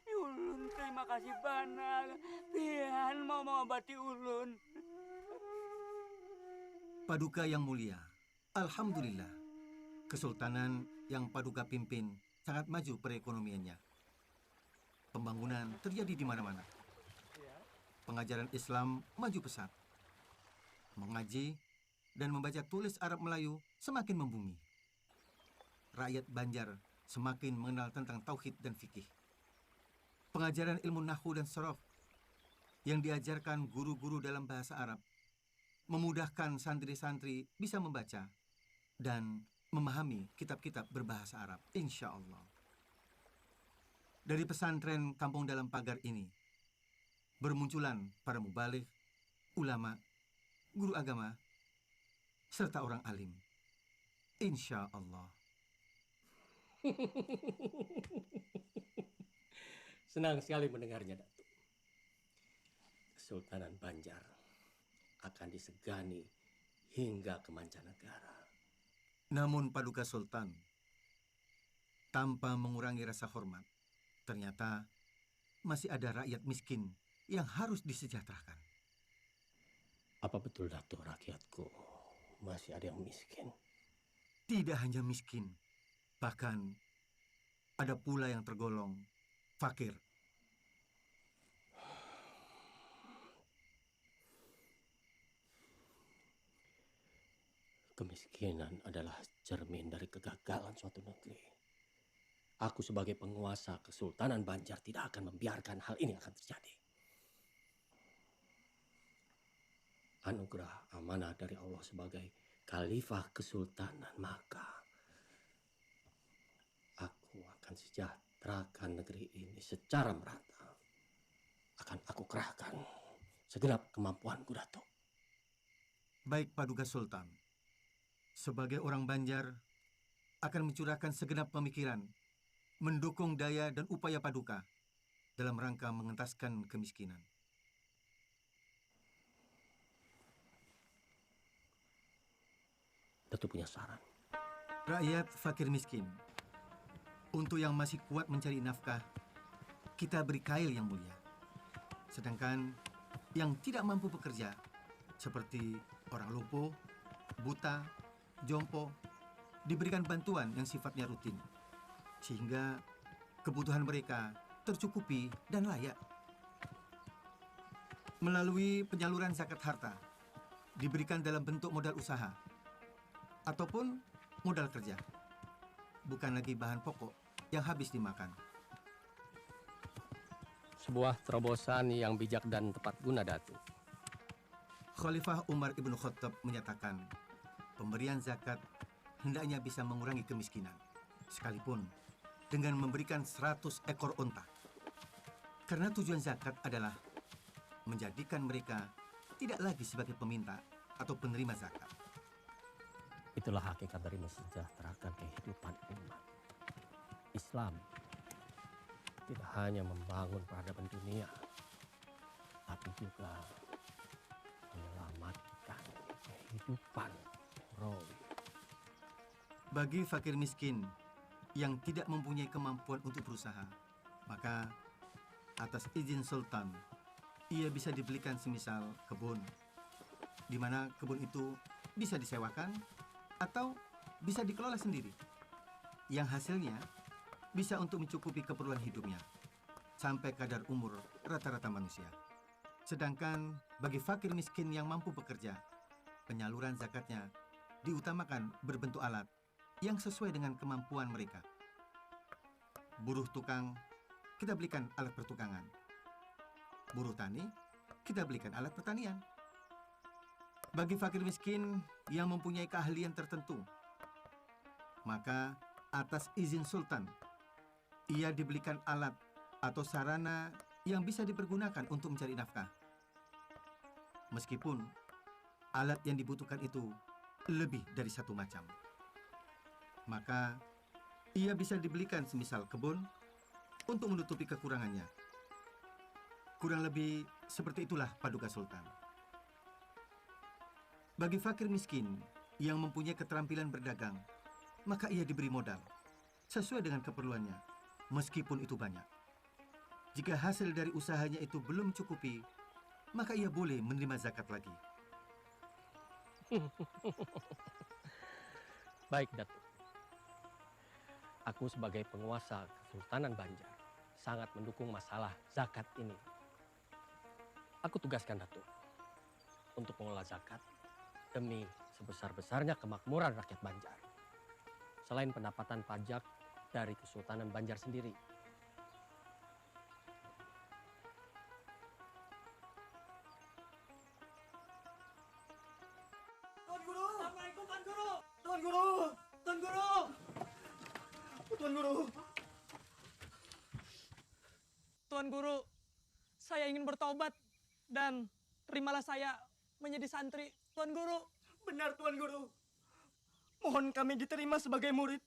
Ulun terima kasih banyak. Pian mau mengobati ulun. Paduka yang mulia, alhamdulillah, Kesultanan yang Paduka pimpin sangat maju perekonomiannya. Pembangunan terjadi di mana-mana. Pengajaran Islam maju pesat. Mengaji dan membaca tulis Arab Melayu semakin membumi. Rakyat Banjar semakin mengenal tentang tauhid dan fikih. Pengajaran ilmu nahwu dan sorof yang diajarkan guru-guru dalam bahasa Arab memudahkan santri-santri bisa membaca dan memahami kitab-kitab berbahasa Arab, insya Allah. Dari pesantren kampung dalam pagar ini, bermunculan para mubalik, ulama, guru agama, serta orang alim. Insya Allah. Senang sekali mendengarnya, Datuk. Kesultanan Banjar akan disegani hingga ke mancanegara. Namun Paduka Sultan, tanpa mengurangi rasa hormat, ternyata masih ada rakyat miskin yang harus disejahterakan. Apa betul, Datuk, rakyatku masih ada yang miskin? Tidak hanya miskin, bahkan ada pula yang tergolong fakir. Kemiskinan adalah cermin dari kegagalan suatu negeri. Aku sebagai penguasa Kesultanan Banjar tidak akan membiarkan hal ini akan terjadi. Anugerah amanah dari Allah sebagai Khalifah Kesultanan, maka aku akan sejahterakan negeri ini secara merata. Akan aku kerahkan segenap kemampuanku, Datuk. Baik, Paduka Sultan. Sebagai orang Banjar, akan mencurahkan segenap pemikiran, mendukung daya dan upaya Paduka dalam rangka mengentaskan kemiskinan. Datuk punya saran. Rakyat fakir miskin, untuk yang masih kuat mencari nafkah, kita beri kail yang mulia. Sedangkan yang tidak mampu bekerja, seperti orang lumpuh, buta, jompo, diberikan bantuan yang sifatnya rutin, sehingga kebutuhan mereka tercukupi dan layak. Melalui penyaluran zakat harta, diberikan dalam bentuk modal usaha, ataupun modal kerja, bukan lagi bahan pokok yang habis dimakan. Sebuah terobosan yang bijak dan tepat guna, Datuk. Khalifah Umar Ibn Khattab menyatakan, pemberian zakat hendaknya bisa mengurangi kemiskinan, sekalipun dengan memberikan 100 ekor unta. Karena tujuan zakat adalah menjadikan mereka tidak lagi sebagai peminta atau penerima zakat. Itulah hakikat dari mensejahterakan kehidupan umat. Islam tidak hanya membangun peradaban dunia, tapi juga menyelamatkan kehidupan rohi. Bagi fakir miskin yang tidak mempunyai kemampuan untuk berusaha, maka atas izin sultan, ia bisa dibelikan semisal kebun, di mana kebun itu bisa disewakan atau bisa dikelola sendiri, yang hasilnya bisa untuk mencukupi keperluan hidupnya sampai kadar umur rata-rata manusia. Sedangkan bagi fakir miskin yang mampu bekerja, penyaluran zakatnya diutamakan berbentuk alat yang sesuai dengan kemampuan mereka. Buruh tukang, kita belikan alat pertukangan. Buruh tani, kita belikan alat pertanian. Bagi fakir miskin yang mempunyai keahlian tertentu, maka atas izin sultan, ia dibelikan alat atau sarana yang bisa dipergunakan untuk mencari nafkah. Meskipun alat yang dibutuhkan itu lebih dari satu macam, maka ia bisa dibelikan semisal kebun untuk menutupi kekurangannya. Kurang lebih seperti itulah paduka sultan. Bagi fakir miskin yang mempunyai keterampilan berdagang, maka ia diberi modal sesuai dengan keperluannya, meskipun itu banyak. Jika hasil dari usahanya itu belum mencukupi, maka ia boleh menerima zakat lagi. Baik, Datuk. Aku sebagai penguasa Kesultanan Banjar sangat mendukung masalah zakat ini. Aku tugaskan Datuk untuk mengelola zakat demi sebesar-besarnya kemakmuran rakyat Banjar. Selain pendapatan pajak dari Kesultanan Banjar sendiri. Tuan Guru! Assalamualaikum Tuan Guru! Tuan Guru! Tuan Guru! Tuan Guru! Tuan Guru, saya ingin bertobat dan terimalah saya menjadi santri. Tuan Guru. Benar Tuan Guru. Mohon kami diterima sebagai murid.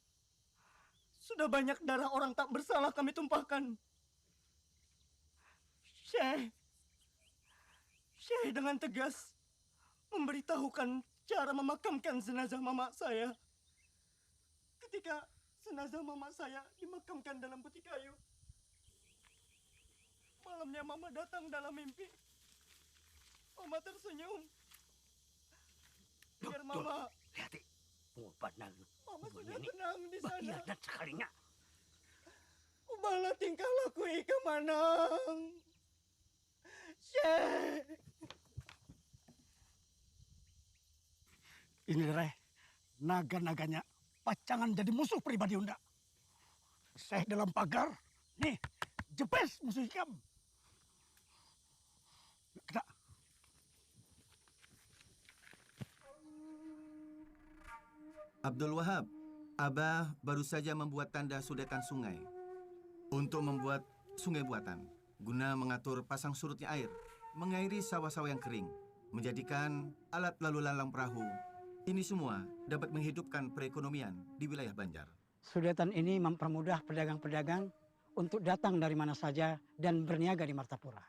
Sudah banyak darah orang tak bersalah kami tumpahkan. Syekh dengan tegas memberitahukan cara memakamkan jenazah mama saya. Ketika jenazah mama saya dimakamkan dalam peti kayu, malamnya mama datang dalam mimpi. Mama tersenyum. Biar mama... Lihat, benar. Mama sudah tenang di sana. Dan sekalinya. Ubahlah tingkah laku Ika Manang. Syekh. Ini Reh, naga-naganya pacangan jadi musuh pribadi Unda. Syekh dalam pagar, nih, jepes musuh hikam. Kita. Abdul Wahab, Abah baru saja membuat tanda sudetan sungai untuk membuat sungai buatan guna mengatur pasang surutnya air, mengairi sawah-sawah yang kering, menjadikan alat lalu lalang perahu. Ini semua dapat menghidupkan perekonomian di wilayah Banjar. Sudetan ini mempermudah pedagang-pedagang untuk datang dari mana saja dan berniaga di Martapura.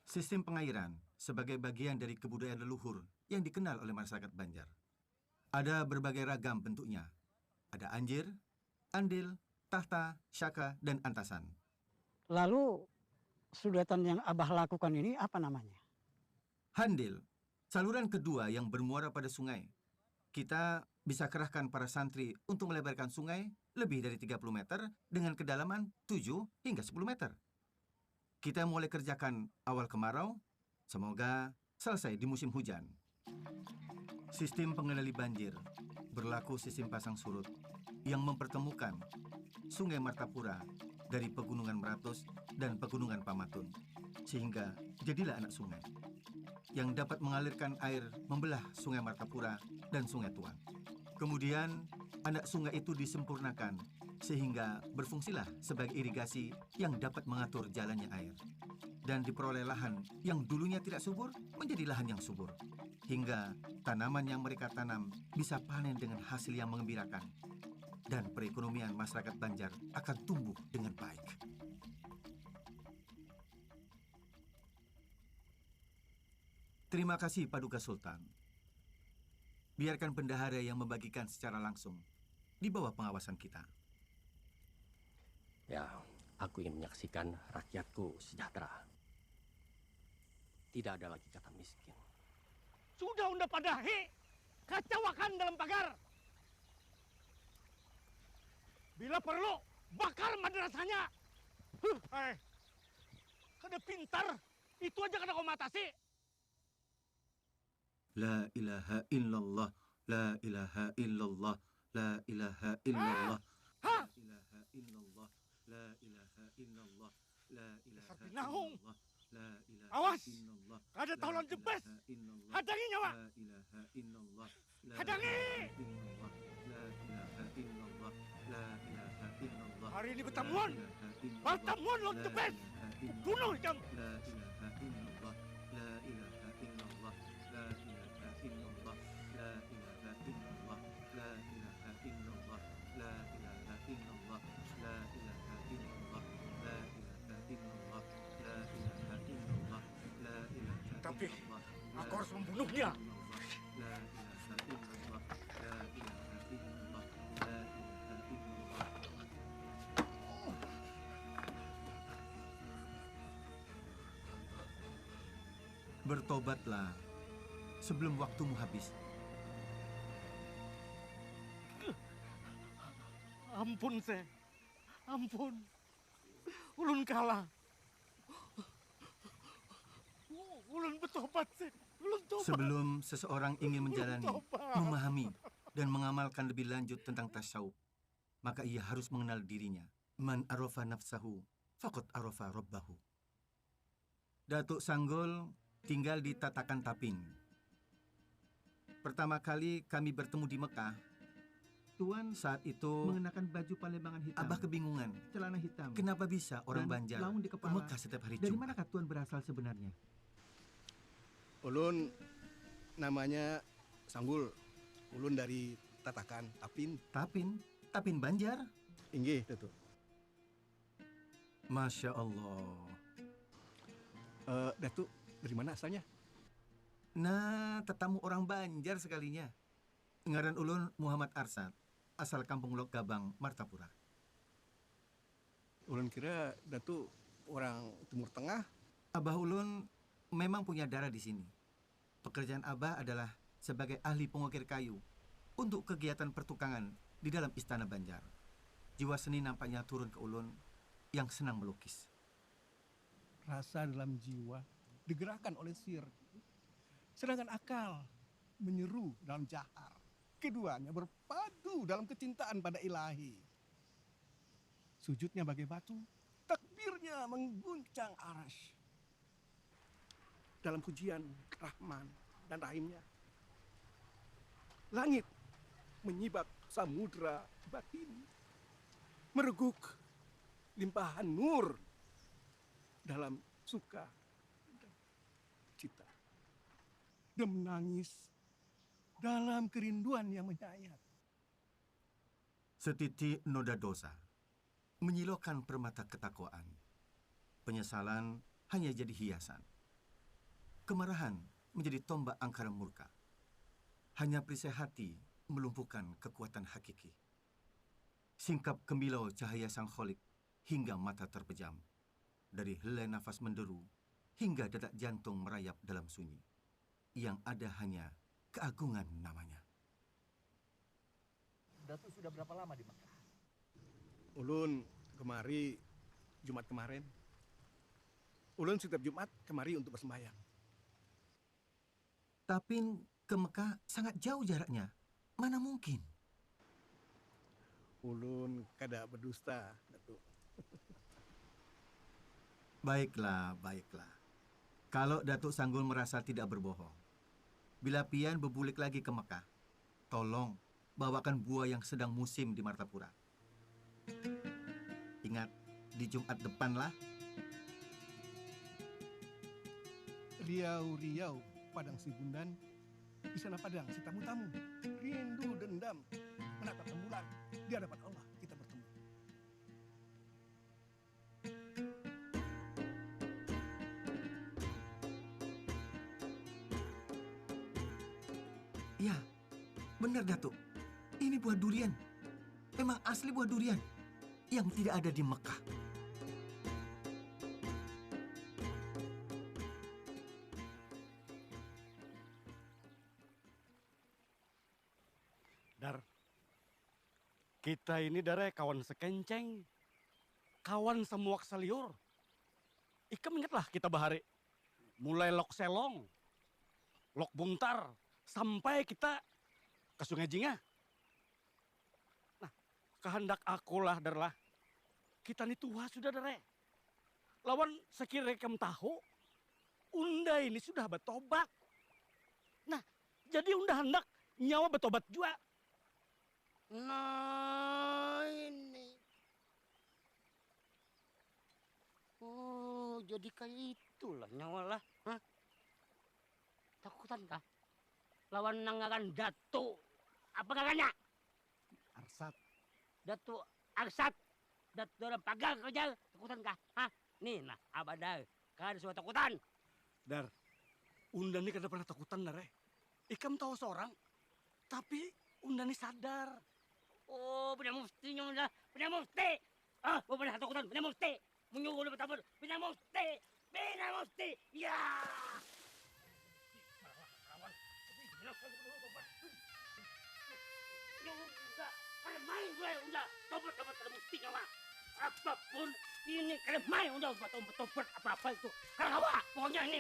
Sistem pengairan sebagai bagian dari kebudayaan leluhur yang dikenal oleh masyarakat Banjar. Ada berbagai ragam bentuknya. Ada anjir, andil, tahta, syaka, dan antasan. Lalu sudetan yang Abah lakukan ini apa namanya? Handil, saluran kedua yang bermuara pada sungai. Kita bisa kerahkan para santri untuk melebarkan sungai lebih dari 30 meter dengan kedalaman 7 hingga 10 meter. Kita mulai kerjakan awal kemarau, semoga selesai di musim hujan. Sistem pengendali banjir berlaku sistem pasang surut yang mempertemukan Sungai Martapura dari Pegunungan Meratus dan Pegunungan Pamatun, sehingga jadilah anak sungai yang dapat mengalirkan air membelah Sungai Martapura dan Sungai Tuan. Kemudian, anak sungai itu disempurnakan sehingga berfungsilah sebagai irigasi yang dapat mengatur jalannya air. Dan diperoleh lahan yang dulunya tidak subur menjadi lahan yang subur. Hingga tanaman yang mereka tanam bisa panen dengan hasil yang menggembirakan. Dan perekonomian masyarakat Banjar akan tumbuh dengan baik. Terima kasih Paduka Sultan. Biarkan bendahara yang membagikan secara langsung di bawah pengawasan kita. Ya, aku ingin menyaksikan rakyatku sejahtera. Tidak ada lagi kata miskin. Sudah unda padahi, kacaukan dalam pagar. Bila perlu, bakar madrasahnya. Kada pintar, itu aja kada kau matasi. La ilaha illallah, la ilaha illallah, la ilaha illallah, la ilaha illallah, la ilaha illallah, la ilaha illallah, la ilaha Awas, illallah. kada tolong jepes. Hadangi nyawa. La ilaha illallah, la Hadangi. ilaha illallah, la ilaha illallah, la ilaha illallah. Hari ini pertemuan. Pertemuan lo jepes. Bunuh jam. La ilaha illallah, la ilaha illallah, la ilaha illallah, la ilaha illallah, la ilaha illallah, la ilaha illallah, la ilaha illallah, la ilaha illallah, la ilaha illallah, la ilaha. Tapi aku harus membunuhnya. La ilaha illallah, la ilaha illallah, la ilaha illallah. Bertobatlah sebelum waktumu habis. Ampun, Seh. Ampun. Ulun kalah. Ulun bertobat, Seh. Ulun tobat. Sebelum seseorang ingin menjalani, memahami, dan mengamalkan lebih lanjut tentang tasawuf, maka ia harus mengenal dirinya. Man arafa nafsahu, faqad arafa rabbahu. Datuk Sanggol tinggal di Tatakan Tapin. Pertama kali kami bertemu di Mekah, Tuan saat itu mengenakan baju Palembangan hitam. Abah kebingungan. Celana hitam. Kenapa bisa orang Banjar ke Mekah setiap hari Jumat? Dari manakah Tuan berasal sebenarnya? Ulun namanya Sanggul. Ulun dari Tatakan Tapin. Tapin? Tapin Banjar? Inggih, Datuk. Masya Allah. Datuk, dari mana asalnya? Nah, tetamu orang Banjar sekalinya. Ngaran ulun Muhammad Arsad, asal kampung Lok Gabang, Martapura. Ulun kira Datuk orang Timur Tengah. Abah ulun memang punya darah di sini. Pekerjaan Abah adalah sebagai ahli pengukir kayu untuk kegiatan pertukangan di dalam Istana Banjar. Jiwa seni nampaknya turun ke ulun yang senang melukis. Rasa dalam jiwa digerakkan oleh sir. Sedangkan akal menyeru dalam jahar. Keduanya berpadu dalam kecintaan pada ilahi. Sujudnya bagai batu, takbirnya mengguncang arash. Dalam pujian Rahman dan Rahimnya, langit menyibak samudra batin, mereguk limpahan nur dalam suka dan cita, dan menangis dalam kerinduan yang menyayat. Setitik noda dosa menyilaukan permata ketakwaan. Penyesalan hanya jadi hiasan. Kemarahan menjadi tombak angkara murka. Hanya perisai hati melumpuhkan kekuatan hakiki. Singkap kemilau cahaya sang kholik hingga mata terpejam. Dari helai nafas menderu hingga detak jantung merayap dalam sunyi. yang ada hanya keagungan namanya. Datuk sudah berapa lama di Mekah? Ulun kemari Jumat kemarin. Ulun setiap Jumat kemari untuk bersembahyang. Tapi ke Mekah sangat jauh jaraknya. Mana mungkin? Ulun kada berdusta, Datuk. Baiklah, baiklah. Kalau Datuk Sanggul merasa tidak berbohong, bila pian berbulik lagi ke Mekah, tolong bawakan buah yang sedang musim di Martapura. Ingat, di Jumat depanlah. Riau-riau padang si Bundan, di sana padang si tamu-tamu. Rindu dendam menatap rembulan, di hadapan Allah kita bertemu. Ya, benar Datuk. Ini buah durian. Memang asli buah durian yang tidak ada di Mekah. Dar, kita ini Dare kawan sekenceng, kawan semuak seliur. Ikam ingatlah kita bahari, mulai lok selong, lok buntar, sampai kita ke Sungai Jingah. Nah, kehendak akulah Darlah, kita ini tua sudah Dare. Lawan sekira kamu tahu, Unda ini sudah bertobat. Nah, jadi Unda hendak nyawa bertobat juga. Nah ini. Oh, jadi kayak itulah nyawa lah. Hah? Takutan kah? Lawan nangakan Datu. Apa kakaknya? Arsat. Datu Arsat. Datu orang pagar kerja. Takutan kah? Hah? Nih nah, abadar. Kan sudah takutan. Dar, Unda ini kada pernah takutan Dar. Ikam tahu seorang, tapi Unda ini sadar. Oh, punya muftinya udah, punya mufti. Ah, punya takutan, punya mufti. Menyuruh udah bertabur, punya mufti, punya mufti. Ya. Ada main gue udah, tobat ada muftinya mah. Apapun ini kada main udah tobat apa itu. Kada apa, pokoknya ini.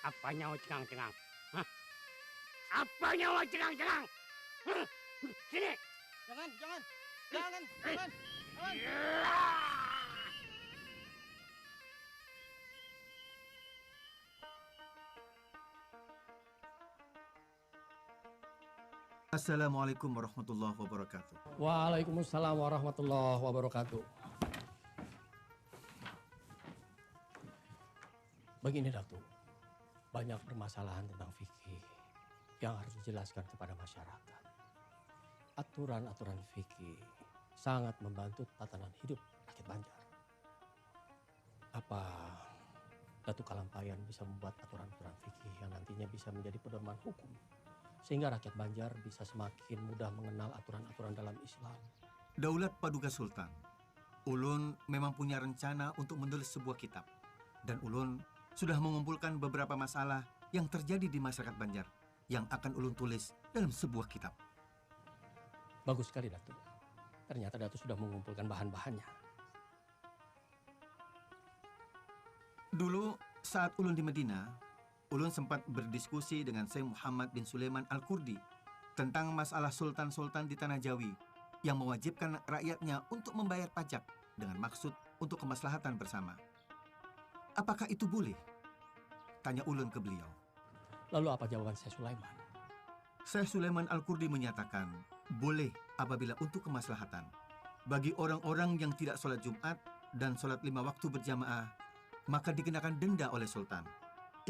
Apa nyawa cengang-cengang? Hah? Apa nyawa cengang-cengang? Sini. Jangan. Assalamualaikum warahmatullahi wabarakatuh. Waalaikumsalam warahmatullahi wabarakatuh. Begini Datuk, banyak permasalahan tentang fikih yang harus dijelaskan kepada masyarakat. Aturan-aturan fikih sangat membantu tatanan hidup rakyat Banjar. Apa Datuk Kalampayan bisa membuat aturan-aturan fikih yang nantinya bisa menjadi pedoman hukum sehingga rakyat Banjar bisa semakin mudah mengenal aturan-aturan dalam Islam? Daulat Paduka Sultan, Ulun memang punya rencana untuk menulis sebuah kitab. Dan Ulun sudah mengumpulkan beberapa masalah yang terjadi di masyarakat Banjar yang akan Ulun tulis dalam sebuah kitab. Bagus sekali Datuk. Ternyata Datuk sudah mengumpulkan bahan-bahannya. Dulu saat Ulun di Madinah, Ulun sempat berdiskusi dengan Syekh Muhammad bin Sulaiman Al-Kurdi tentang masalah sultan-sultan di Tanah Jawi yang mewajibkan rakyatnya untuk membayar pajak dengan maksud untuk kemaslahatan bersama. Apakah itu boleh? Tanya Ulun ke beliau. Lalu apa jawaban Syekh Sulaiman? Syekh Sulaiman Al-Kurdi menyatakan, boleh apabila untuk kemaslahatan. Bagi orang-orang yang tidak sholat Jumat dan sholat 5 waktu berjamaah, maka dikenakan denda oleh sultan.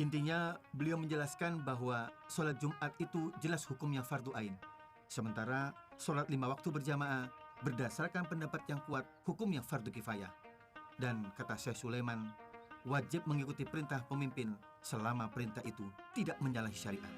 Intinya, beliau menjelaskan bahwa sholat Jumat itu jelas hukumnya fardu ain. Sementara sholat 5 waktu berjamaah berdasarkan pendapat yang kuat hukumnya fardu kifayah. Dan kata Syekh Sulaiman, wajib mengikuti perintah pemimpin selama perintah itu tidak menyalahi syariat.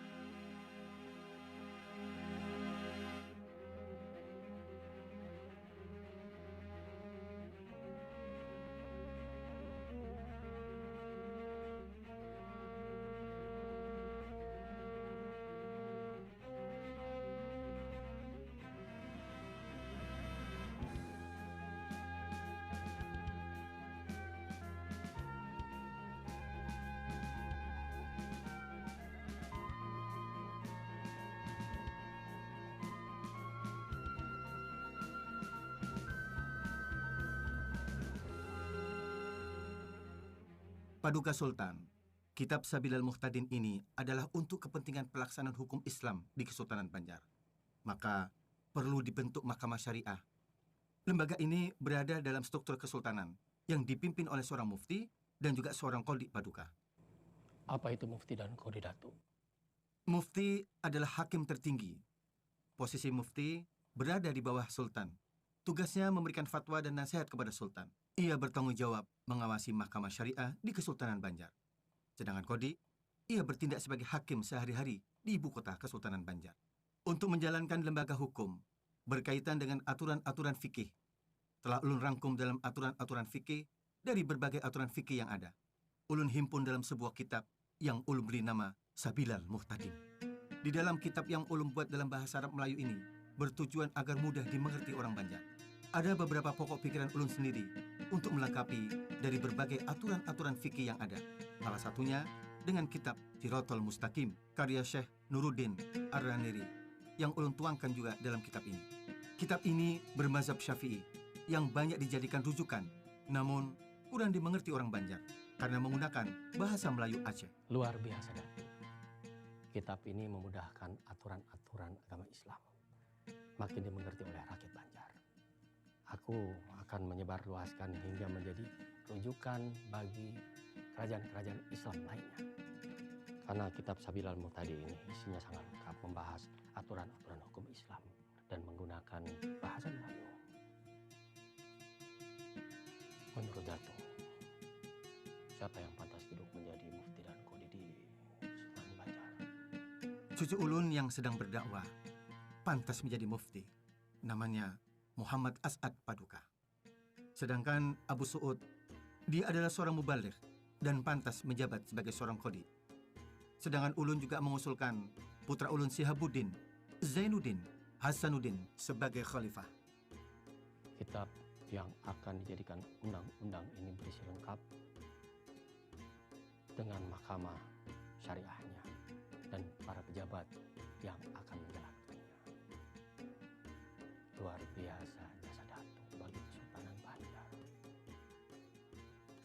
Paduka Sultan, Kitab Sabilal Muhtadin ini adalah untuk kepentingan pelaksanaan hukum Islam di Kesultanan Banjar. Maka perlu dibentuk mahkamah syariah. Lembaga ini berada dalam struktur kesultanan yang dipimpin oleh seorang mufti dan juga seorang qadhi Paduka. Apa itu mufti dan qadhi, Datuk? Mufti adalah hakim tertinggi. Posisi mufti berada di bawah sultan. Tugasnya memberikan fatwa dan nasihat kepada sultan. Ia bertanggung jawab mengawasi mahkamah syariah di Kesultanan Banjar. Sedangkan qadhi, ia bertindak sebagai hakim sehari-hari di ibu kota Kesultanan Banjar. Untuk menjalankan lembaga hukum berkaitan dengan aturan-aturan fikih, telah ulun rangkum dalam aturan-aturan fikih dari berbagai aturan fikih yang ada. Ulun himpun dalam sebuah kitab yang ulun beri nama Sabilal Muhtadin. Di dalam kitab yang ulun buat dalam bahasa Arab Melayu ini, bertujuan agar mudah dimengerti orang Banjar. Ada beberapa pokok pikiran ulun sendiri untuk melengkapi dari berbagai aturan-aturan fikih yang ada. Salah satunya dengan kitab Siratal Mustaqim, karya Syekh Nuruddin Ar-Raniri, yang ulun tuangkan juga dalam kitab ini. Kitab ini bermazhab Syafi'i yang banyak dijadikan rujukan, namun kurang dimengerti orang Banjar karena menggunakan bahasa Melayu Aceh. Luar biasa, Datuk. Kitab ini memudahkan aturan-aturan agama Islam, makin dimengerti oleh rakyat Banjar. Aku akan menyebarluaskan hingga menjadi rujukan bagi kerajaan-kerajaan Islam lainnya. Karena kitab Sabilal Muhtadin ini isinya sangat lengkap, membahas aturan-aturan hukum Islam dan menggunakan bahasa Melayu. Menurut Datuk, siapa yang pantas duduk menjadi mufti dan qadhi di Kesultanan Banjar? Cucu ulun yang sedang berdakwah pantas menjadi mufti. Namanya Muhammad As'ad Paduka. Sedangkan Abu Su'ud, dia adalah seorang mubaligh dan pantas menjabat sebagai seorang qadhi. Sedangkan ulun juga mengusulkan putra ulun Sihabuddin, Zainuddin, Hasanuddin sebagai khalifah. Kitab yang akan dijadikan undang-undang ini berisi lengkap dengan mahkamah syariahnya dan para pejabat yang akan menjalankannya. Luar biasa jasa Datuk bagi Kesultanan Banjar.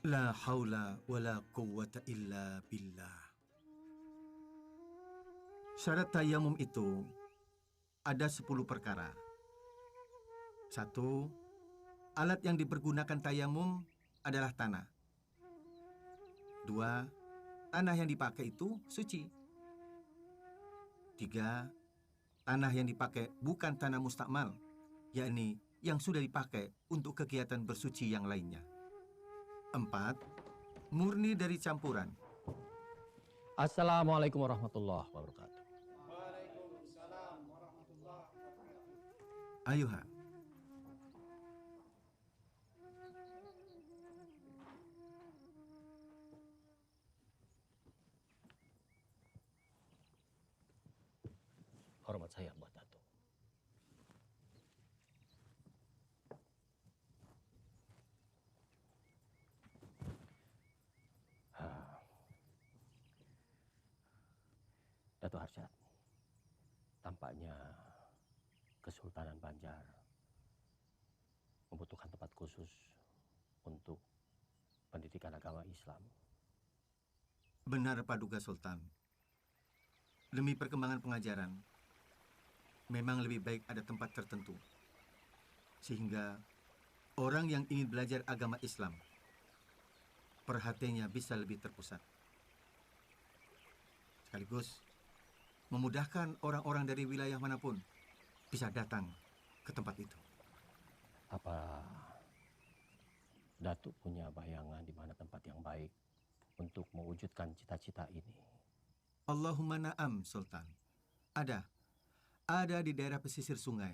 La haula wa la quwwata illa billah. Syarat tayamum itu ada 10 perkara. 1. Alat yang dipergunakan tayamum adalah tanah. 2. Tanah yang dipakai itu suci. 3. Tanah yang dipakai bukan tanah mustakmal, yakni yang sudah dipakai untuk kegiatan bersuci yang lainnya. 4. Murni dari campuran. Assalamualaikum warahmatullahi wabarakatuh. Ayuha. Hormat saya buat Datuk. Datuk Arsyad, tampaknya Kesultanan Banjar membutuhkan tempat khusus untuk pendidikan agama Islam. Benar Paduka Sultan. Demi perkembangan pengajaran, memang lebih baik ada tempat tertentu. Sehingga orang yang ingin belajar agama Islam, perhatiannya bisa lebih terpusat. Sekaligus memudahkan orang-orang dari wilayah manapun bisa datang ke tempat itu. Apa Datuk punya bayangan di mana tempat yang baik untuk mewujudkan cita-cita ini? Allahumma na'am, Sultan. Ada. Ada di daerah pesisir sungai.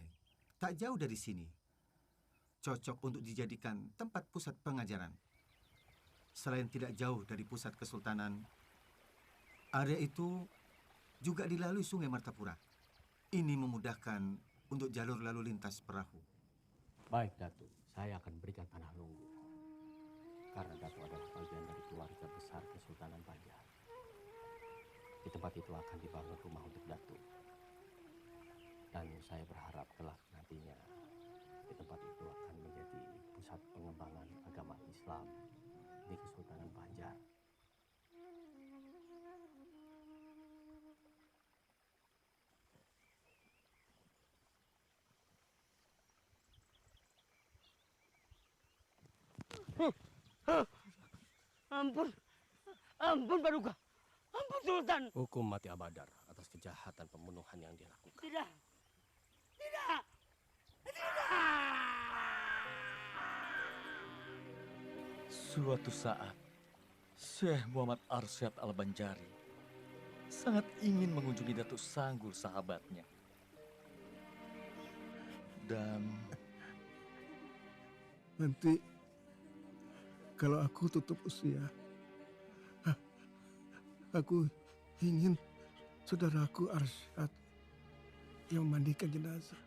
Tak jauh dari sini. Cocok untuk dijadikan tempat pusat pengajaran. Selain tidak jauh dari pusat kesultanan, area itu juga dilalui sungai Martapura. Ini memudahkan untuk jalur lalu lintas perahu. Baik, Datuk. Saya akan berikan tanah lunggu. Karena Datuk adalah bagian dari keluarga besar Kesultanan Banjar. Di tempat itu akan dibangun rumah untuk Datuk. Dan saya berharap kelak nantinya di tempat itu akan menjadi pusat pengembangan agama Islam di Kesultanan Banjar. Ampun, ampun Paduka, ampun Sultan. Hukum mati Abadar atas kejahatan pembunuhan yang dia lakukan. Tidak, tidak, tidak. Suatu saat, Syekh Muhammad Arsyad Al-Banjari sangat ingin mengunjungi Datuk Sanggul sahabatnya. Dan nanti kalau aku tutup usia, aku ingin saudaraku Arsyad yang memandikan jenazah.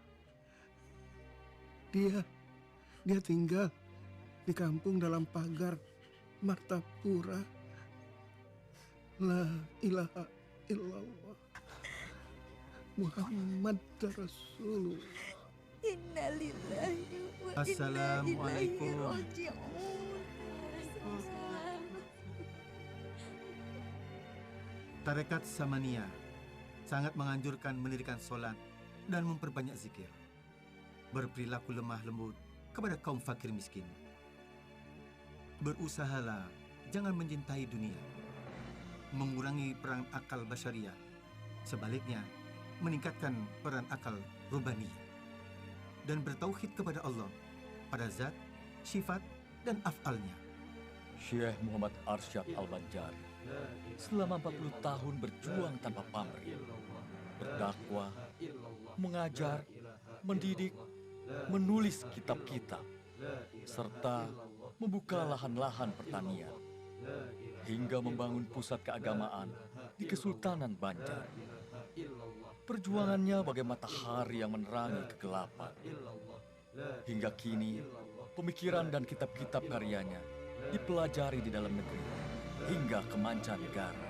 Dia tinggal di kampung dalam pagar Martapura. La ilaha illallah Muhammad Rasulullah. Innalillahi wa inna Assalamualaikum. ilaihi raji'un. Tarekat Samania sangat menganjurkan mendirikan sholat dan memperbanyak zikir. Berperilaku lemah lembut kepada kaum fakir miskin. Berusahalah jangan mencintai dunia. Mengurangi peran akal basyariah. Sebaliknya, meningkatkan peran akal rubaniyah. Dan bertauhid kepada Allah pada zat, sifat, dan af'alnya. Syekh Muhammad Arsyad Al-Banjari selama 40 tahun berjuang tanpa pamrih, berdakwah, mengajar, mendidik, menulis kitab-kitab, serta membuka lahan-lahan pertanian, hingga membangun pusat keagamaan di Kesultanan Banjar. Perjuangannya bagai matahari yang menerangi kegelapan. Hingga kini, pemikiran dan kitab-kitab karyanya dipelajari di dalam negeri hingga ke mancanegara.